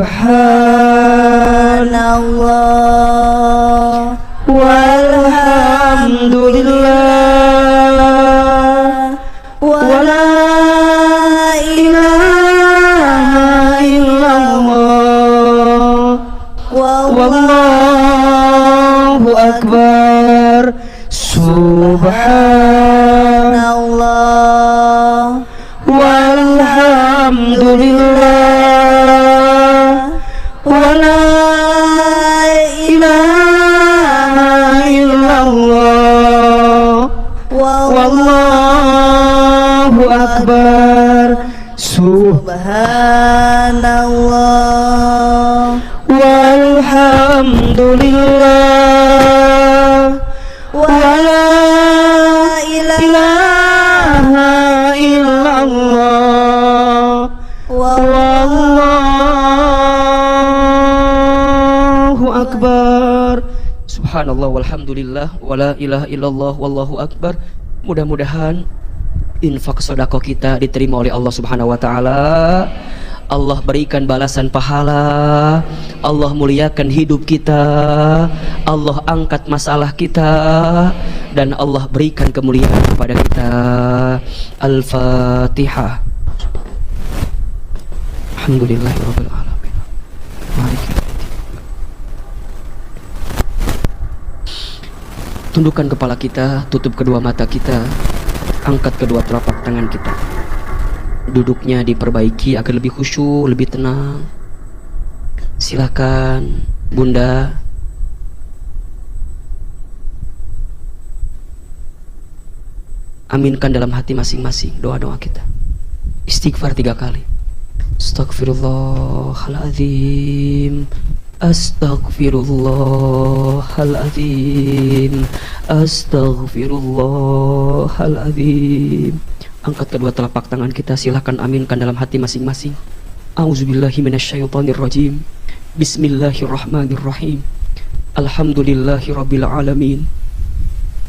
walhamdulillah wa la ilaha illallah wallahu akbar. Subhanallah walhamdulillah wa la ilaha illallah wallahu akbar. Subhanallah walhamdulillah wa la ilaha illallah wallahu akbar. Subhanallah walhamdulillah wa la ilaha illallah wallahu akbar. Mudah-mudahan infak sedekah kita diterima oleh Allah Subhanahu wa taala. Allah berikan balasan pahala, Allah muliakan hidup kita, Allah angkat masalah kita, dan Allah berikan kemuliaan kepada kita. Al-Fatihah. Alhamdulillahirabbil alamin. Maliki yaumiddin. Tundukkan kepala kita, tutup kedua mata kita, angkat kedua telapak tangan kita. Duduknya diperbaiki agar lebih khusyuk, lebih tenang. Silakan Bunda. Aminkan dalam hati masing-masing doa-doa kita. Istighfar 3 kali. Astaghfirullahaladzim, astaghfirullahaladzim, astaghfirullahaladzim. Angkat kedua telapak tangan kita, silakan aminkan dalam hati masing-masing. A'udzubillahi minasyaitonirrajim. Bismillahirrahmanirrahim. Alhamdulillahirabbil alamin.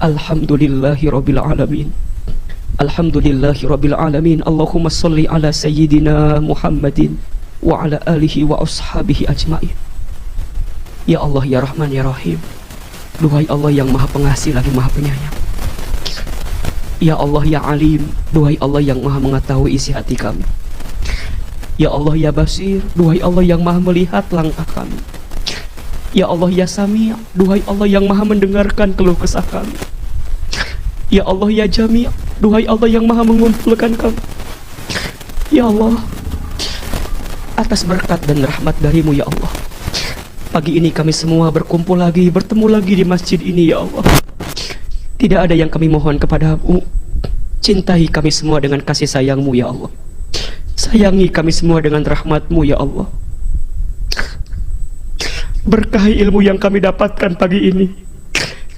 Alhamdulillahirabbil alamin. Alhamdulillahirabbil alamin. Allahumma shalli ala sayyidina Muhammadin wa ala alihi wa ashabihi ajmain. Ya Allah, ya Rahman, ya Rahim. Duhai Allah yang Maha Pengasih lagi Maha Penyayang, Ya Allah ya Alim, duhai Allah yang maha mengetahui isi hati kami. Ya Allah ya Basir, duhai Allah yang maha melihat langkah kami. Ya Allah ya Sami', duhai Allah yang maha mendengarkan keluh kesah kami. Ya Allah ya Jami', duhai Allah yang maha mengumpulkan kami. Ya Allah, atas berkat dan rahmat darimu ya Allah, pagi ini kami semua berkumpul lagi, bertemu lagi di masjid ini ya Allah. Tidak ada yang kami mohon kepadamu. Cintai kami semua dengan kasih sayangmu ya Allah. Sayangi kami semua dengan rahmatmu ya Allah. Berkahi ilmu yang kami dapatkan pagi ini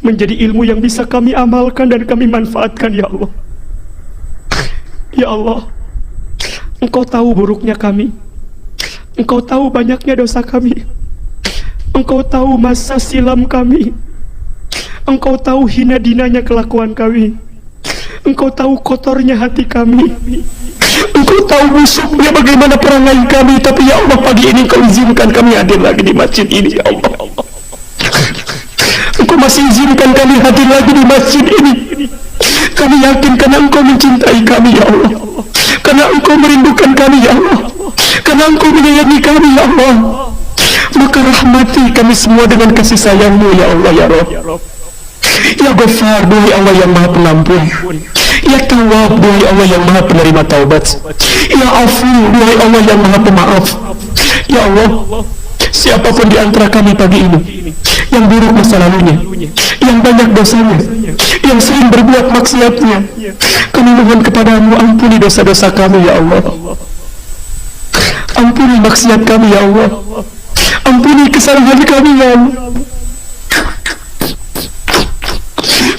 menjadi ilmu yang bisa kami amalkan dan kami manfaatkan ya Allah. Ya Allah, Engkau tahu buruknya kami, Engkau tahu banyaknya dosa kami, Engkau tahu masa silam kami, Engkau tahu hina dinanya kelakuan kami, Engkau tahu kotornya hati kami, Engkau tahu busuknya bagaimana perangai kami. Tapi ya Allah, pagi ini Engkau izinkan kami hadir lagi di masjid ini ya Allah. Engkau masih izinkan kami hadir lagi di masjid ini. Kami yakin karena Engkau mencintai kami ya Allah, karena Engkau merindukan kami ya Allah, karena Engkau menyayangi kami ya Allah. Maka rahmati kami semua dengan kasih sayang-Mu ya Allah ya Rabb. Ya Ghaffar, duhai Allah yang maha pengampun. Ya Tawwab, duhai Allah yang maha penerima taubat. Ya Afu, duhai Allah yang maha pemaaf. Ya Allah, siapapun di antara kami pagi ini yang buruk masa lalunya, yang banyak dosanya, yang sering berbuat maksiatnya, kami mohon kepadamu, ampuni dosa-dosa kami ya Allah. Ampuni maksiat kami ya Allah. Ampuni kesalahan kami ya Allah.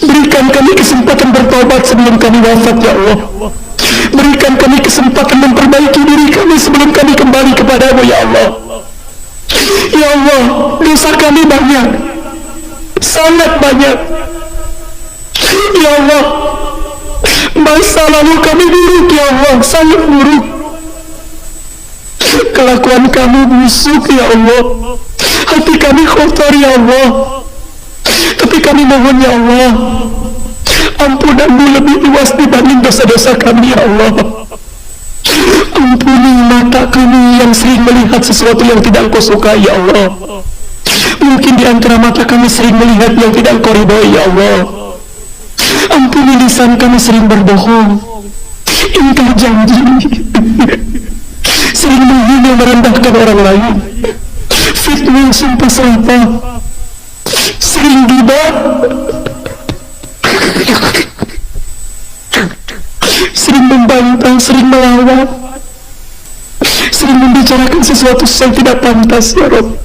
Berikan kami kesempatan bertobat sebelum kami wafat ya Allah. Berikan kami kesempatan memperbaiki diri kami sebelum kami kembali kepadamu ya Allah. Ya Allah, dosa kami banyak, sangat banyak. Ya Allah, masa lalu kami buruk ya Allah, sangat buruk. Kelakuan kami busuk ya Allah. Hati kami kotor ya Allah. Tapi kami mohon ya Allah, ampunanmu lebih luas dibanding dosa-dosa kami ya Allah. Ampuni mata kami yang sering melihat sesuatu yang tidak Engkau sukai ya Allah. Mungkin di antara mata kami sering melihat yang tidak Engkau ridhoi ya Allah. Ampuni lisan kami sering berbohong, ingkar janji, sering menghina merendahkan orang lain, fitnah sumpah serapah, sering ghibah, sering membantah, sering melawan, sering membicarakan sesuatu yang tidak pantas ya Rabb.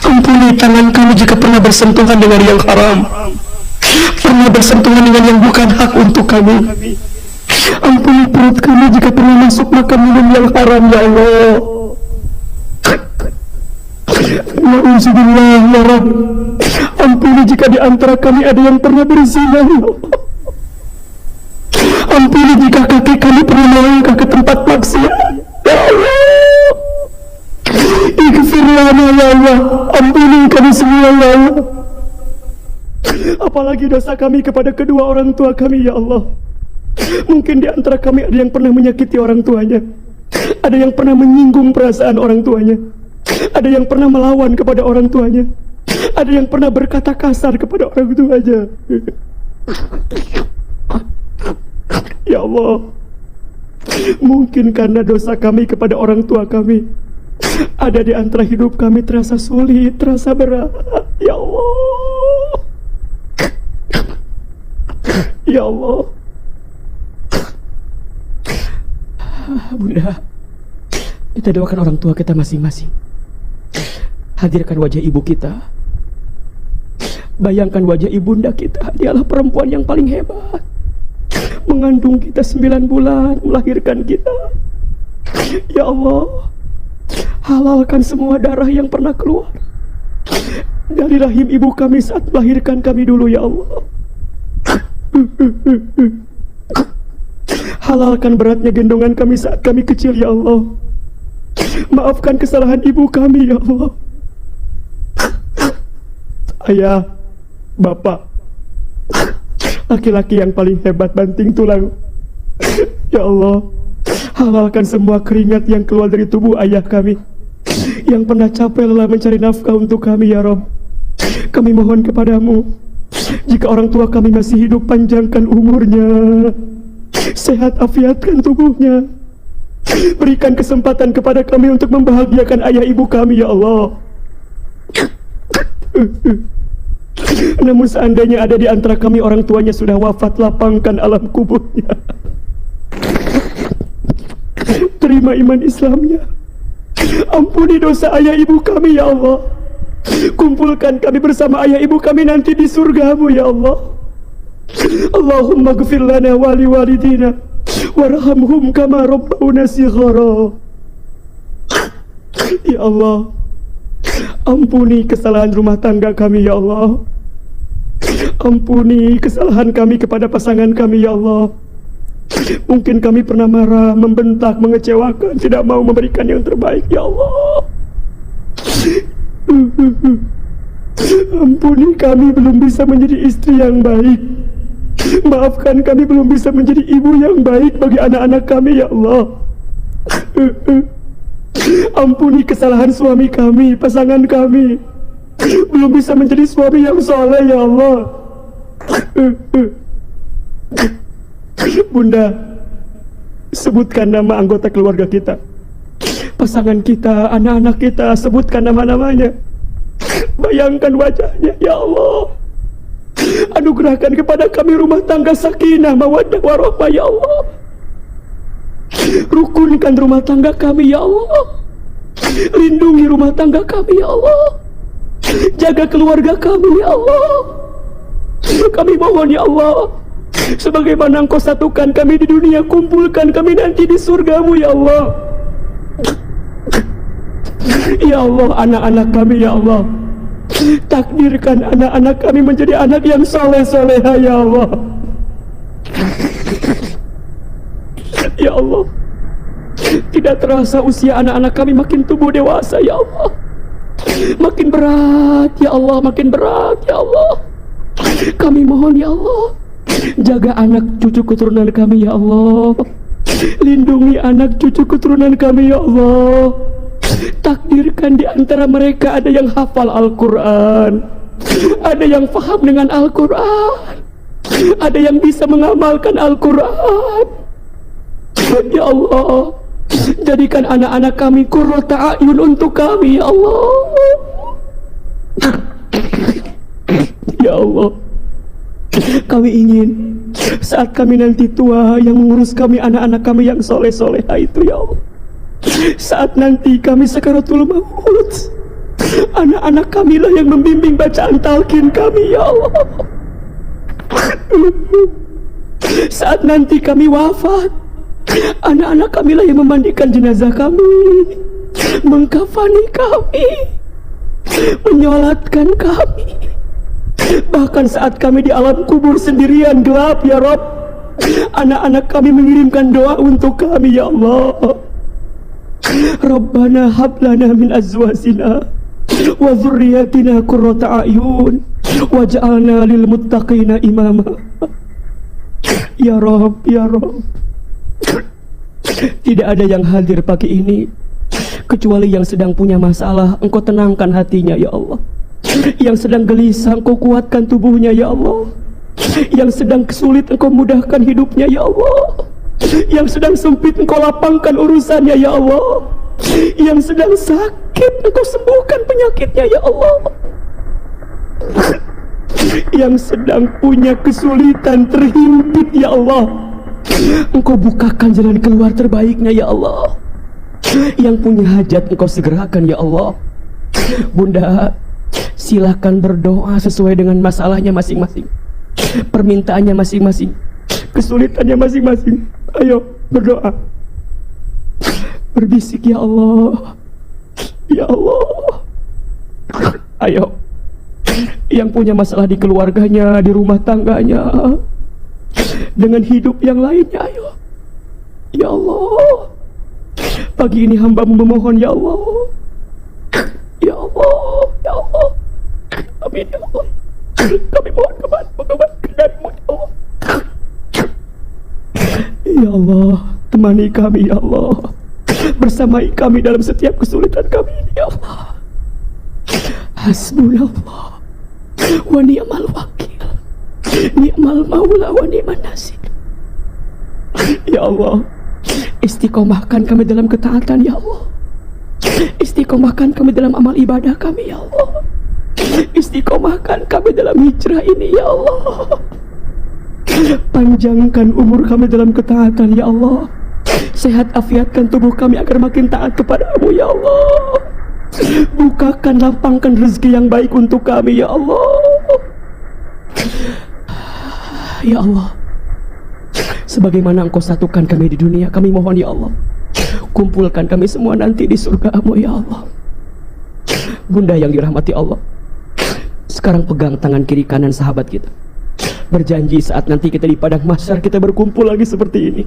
Ampuni tangan kami jika pernah bersentuhan dengan yang haram, pernah bersentuhan dengan yang bukan hak untuk kami. Ampuni perut kami jika pernah masuk makan minum yang haram ya Allah. Na'udzubillah ya Rabb. Ampuni jika di antara kami ada yang pernah berzina ya Allah. Ampuni jika kaki kami pernah melangkah ke tempat maksiat ya Allah. Ighfir lana ya Allah. Ampuni kami semua ya Allah. Apalagi dosa kami kepada kedua orang tua kami ya Allah. Mungkin di antara kami ada yang pernah menyakiti orang tuanya, ada yang pernah menyinggung perasaan orang tuanya, ada yang pernah melawan kepada orang tuanya, ada yang pernah berkata kasar kepada orang tuanya. Ya Allah, mungkin karena dosa kami kepada orang tua kami, ada di antara hidup kami terasa sulit, terasa berat. Ya Allah, ya Allah. Bunda, kita doakan orang tua kita masing-masing. Hadirkan wajah ibu kita. Bayangkan wajah ibunda kita. Dialah perempuan yang paling hebat, mengandung kita 9 bulan, melahirkan kita. Ya Allah, halalkan semua darah yang pernah keluar dari rahim ibu kami saat melahirkan kami dulu ya Allah. Halalkan beratnya gendongan kami saat kami kecil ya Allah. Maafkan kesalahan ibu kami ya Allah. Ayah, bapak, laki-laki yang paling hebat banting tulang. Ya Allah, halalkan semua keringat yang keluar dari tubuh ayah kami yang pernah capek lelah mencari nafkah untuk kami ya Rabb. Kami mohon kepadamu, jika orang tua kami masih hidup, panjangkan umurnya, sehat afiatkan tubuhnya, berikan kesempatan kepada kami untuk membahagiakan ayah ibu kami ya Allah. Namun seandainya ada di antara kami orang tuanya sudah wafat, lapangkan alam kuburnya, terima iman Islamnya, ampuni dosa ayah ibu kami ya Allah, kumpulkan kami bersama ayah ibu kami nanti di surgamu ya Allah. Allahumma gfir lana wa li walidina warhamhum kama rabbawna shighara. Ya Allah, ampuni kesalahan rumah tangga kami ya Allah, ampuni kesalahan kami kepada pasangan kami ya Allah. Mungkin kami pernah marah, membentak, mengecewakan, tidak mau memberikan yang terbaik ya Allah. Ampuni kami belum bisa menjadi istri yang baik, maafkan kami belum bisa menjadi ibu yang baik bagi anak-anak kami ya Allah. Ampuni kesalahan suami kami, pasangan kami, belum bisa menjadi suami yang soleh ya Allah. Bunda, sebutkan nama anggota keluarga kita, pasangan kita, anak-anak kita, sebutkan nama-namanya, bayangkan wajahnya ya Allah. Anugerahkan kepada kami rumah tangga sakinah, mawaddah warahmah ya Allah. Rukunkan rumah tangga kami ya Allah, lindungi rumah tangga kami ya Allah, jaga keluarga kami ya Allah. Kami mohon ya Allah, sebagaimana Engkau satukan kami di dunia, kumpulkan kami nanti di surgamu ya Allah. Ya Allah, anak-anak kami ya Allah, takdirkan anak-anak kami menjadi anak yang soleh-soleha ya Allah. Ya Allah, tidak terasa usia anak-anak kami makin tumbuh dewasa ya Allah, makin berat ya Allah, makin berat ya Allah. Kami mohon ya Allah, jaga anak cucu keturunan kami ya Allah, lindungi anak cucu keturunan kami ya Allah. Takdirkan di antara mereka ada yang hafal Al-Quran, ada yang faham dengan Al-Quran, ada yang bisa mengamalkan Al-Quran. Ya Allah, jadikan anak-anak kami qurrata a'yun untuk kami ya Allah. Ya Allah, kami ingin saat kami nanti tua, yang mengurus kami anak-anak kami yang soleh-soleha itu ya Allah. Saat nanti kami sakaratul maut, anak-anak kami lah yang membimbing bacaan talqin kami ya Allah. Saat nanti kami wafat, anak-anak kami lah yang memandikan jenazah kami, mengkafani kami, menyolatkan kami. Bahkan saat kami di alam kubur sendirian gelap ya Rabb, anak-anak kami mengirimkan doa untuk kami ya Allah. Rabbana hablana min azwajina wa dzurriyyatina qurrata a'yun waj'alna lil muttaqina imama. Ya Rabb, ya Rabb, tidak ada yang hadir pagi ini kecuali yang sedang punya masalah. Engkau tenangkan hatinya ya Allah. Yang sedang gelisah, Engkau kuatkan tubuhnya ya Allah. Yang sedang kesulit, Engkau mudahkan hidupnya ya Allah. Yang sedang sempit, Engkau lapangkan urusannya ya Allah. Yang sedang sakit, Engkau sembuhkan penyakitnya ya Allah. Yang sedang punya kesulitan, terhimpit ya Allah, Engkau bukakan jalan keluar terbaiknya ya Allah. Yang punya hajat, Engkau segerakan ya Allah. Bunda, silakan berdoa sesuai dengan masalahnya masing-masing, permintaannya masing-masing, kesulitannya masing-masing. Ayo berdoa, berbisik ya Allah, ya Allah. Ayo, yang punya masalah di keluarganya, di rumah tangganya, dengan hidup yang lainnya, ayo ya Allah. Pagi ini hamba memohon ya Allah, ya Allah, ya Allah. Amin ya Allah. Kami mohon kebaikan dari-Mu ya Allah. Ya Allah, temani kami ya Allah, bersamai kami dalam setiap kesulitan kami ini ya Allah. Hasbunallah wa ni'mal wakil, ni'mal maula wa ni'man nasir. Ya Allah, istiqomahkan kami dalam ketaatan ya Allah, istiqomahkan kami dalam amal ibadah kami ya Allah, istiqomahkan kami dalam hijrah ini ya Allah. Panjangkan umur kami dalam ketaatan ya Allah, sehat afiatkan tubuh kami agar makin taat kepadamu ya Allah. Bukakan, lapangkan rezeki yang baik untuk kami ya Allah. Ya Allah, sebagaimana Engkau satukan kami di dunia, kami mohon ya Allah, kumpulkan kami semua nanti di surga-Mu ya Allah. Bunda yang dirahmati Allah, sekarang pegang tangan kiri kanan sahabat kita, berjanji saat nanti kita di padang mahsyar kita berkumpul lagi seperti ini,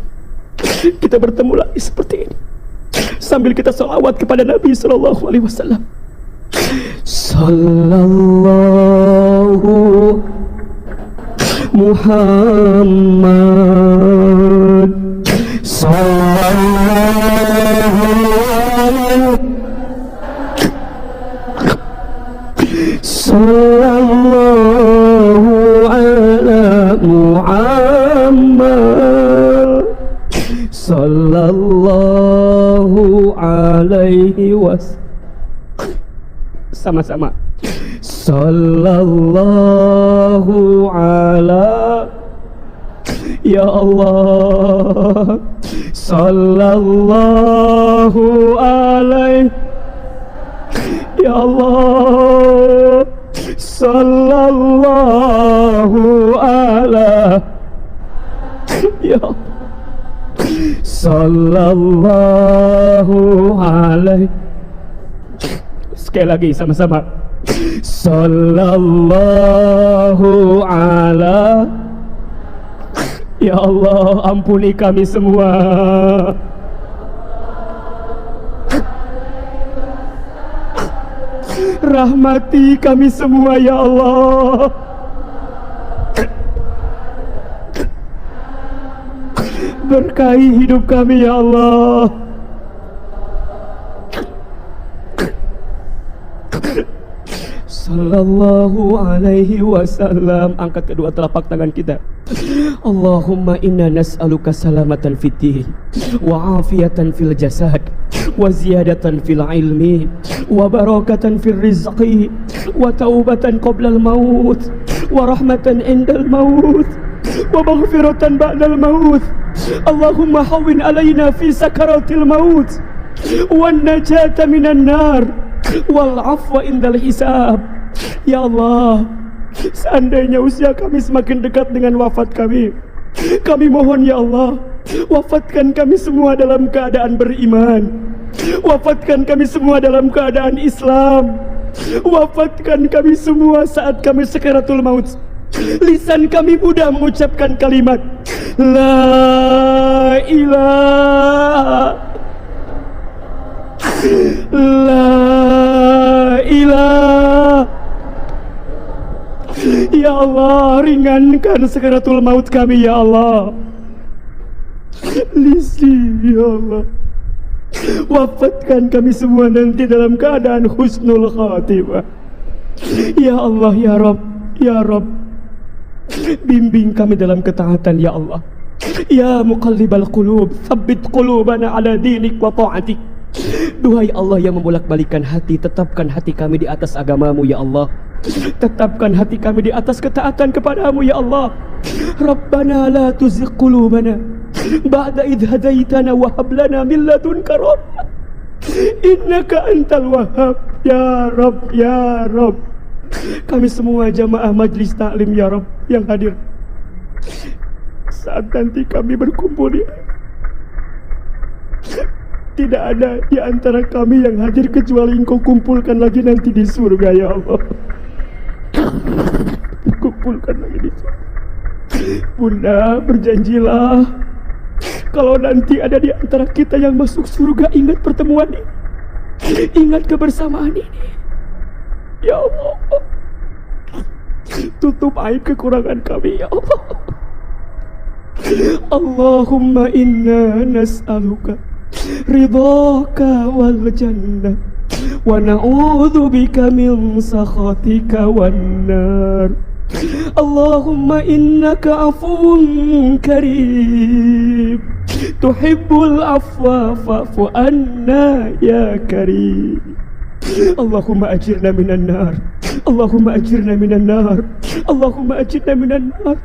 kita bertemu lagi seperti ini, sambil kita sholawat kepada Nabi Sallallahu Alaihi Wasallam. Sallallahu Muhammad Sallallahu ala Muhammad Sallallahu alaihi wasallam. Sama-sama. Sallallahu ala, ya Allah, sallallahu alaihi, ya Allah, sallallahu ala, ya sallallahu alaihi. Sekali lagi sama-sama. Sallallahu ala, ya Allah, ampuni kami semua. Rahmati kami semua ya Allah. Berkahi hidup kami ya Allah. Sallallahu alaihi wasallam. Angkat kedua telapak tangan kita. Allahumma inna nas'aluka salamatan fid din wa afiyatan fil jasad wa ziyadatan fil ilmi wa barakatan fil rizqi wa taubatan qabla al maut wa rahmatan indal maut wa maghfiratan ba'dal maut. Allahumma hawwin alaina fi sakaratil maut wan najata minan nar wal afwa indal hisab. Ya Allah, seandainya usia kami semakin dekat dengan wafat kami mohon ya Allah, wafatkan kami semua dalam keadaan beriman, wafatkan kami semua dalam keadaan Islam, wafatkan kami semua saat kami sakaratul maut, lisan kami mudah mengucapkan kalimat La ilaha La ilaha. Ya Allah, ringankan sakaratul maut kami ya Allah. Lisi ya Allah, wafatkan kami semua nanti dalam keadaan husnul khatimah. Ya Allah, ya Rabb, ya Rabb, bimbing kami dalam ketaatan ya Allah. Ya muqallibal qulub, tsabbit qulubana ala dinik wa ta'atik. Duhai Allah yang membolak-balikan hati, tetapkan hati kami di atas agamamu ya Allah. Tetapkan hati kami di atas ketaatan kepadamu ya Allah. Rabbana la tuzigh qulubana ba'da idh hadaitana wa hab lana min ladunka rahmah innaka antal wahhab. Ya Rabb, ya Rabb, kami semua jamaah majlis taklim ya Rabb yang hadir, saat nanti kami berkumpul ya, tidak ada di antara kami yang hadir kecuali Engkau kumpulkan lagi nanti di surga ya Allah. Kumpulkan lagi di surga. Bunda, berjanjilah kalau nanti ada di antara kita yang masuk surga, ingat pertemuan ini, ingat kebersamaan ini ya Allah. Tutup aib kekurangan kami ya Allah. Allahumma inna nas'aluka ridhaka wal jannah wa na'udzu bika min sakhatika wan nar. Allahumma innaka afuwun karim tuhibbul afwa fa'fu anna ya karim. Allahumma ajirna minan nar, Allahumma ajirna minan nar, Allahumma ajirna minan nar.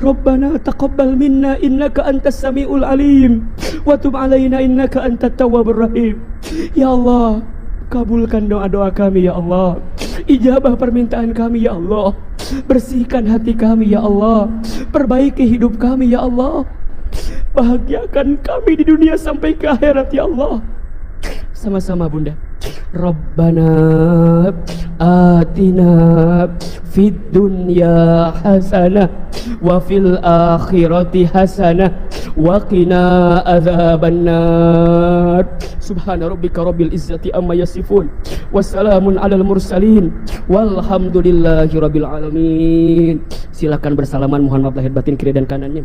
Rabbana taqabbal minna innaka antas samiul alim wa tub alaina innaka antat tawwabur rahim. Ya Allah, kabulkan doa-doa kami ya Allah, ijabah permintaan kami ya Allah, bersihkan hati kami ya Allah, perbaiki hidup kami ya Allah, bahagiakan kami di dunia sampai ke akhirat ya Allah. Sama-sama Bunda. Rabbana atina fid dunya hasanah wa fil akhirati hasanah wa qina adzabannar. Subhana rabbika rabbil izzati amma yasifun wassalamun alal mursalin walhamdulillahi rabbil alamin. Silakan bersalaman, mohon maaf lahir batin kiri dan kanannya.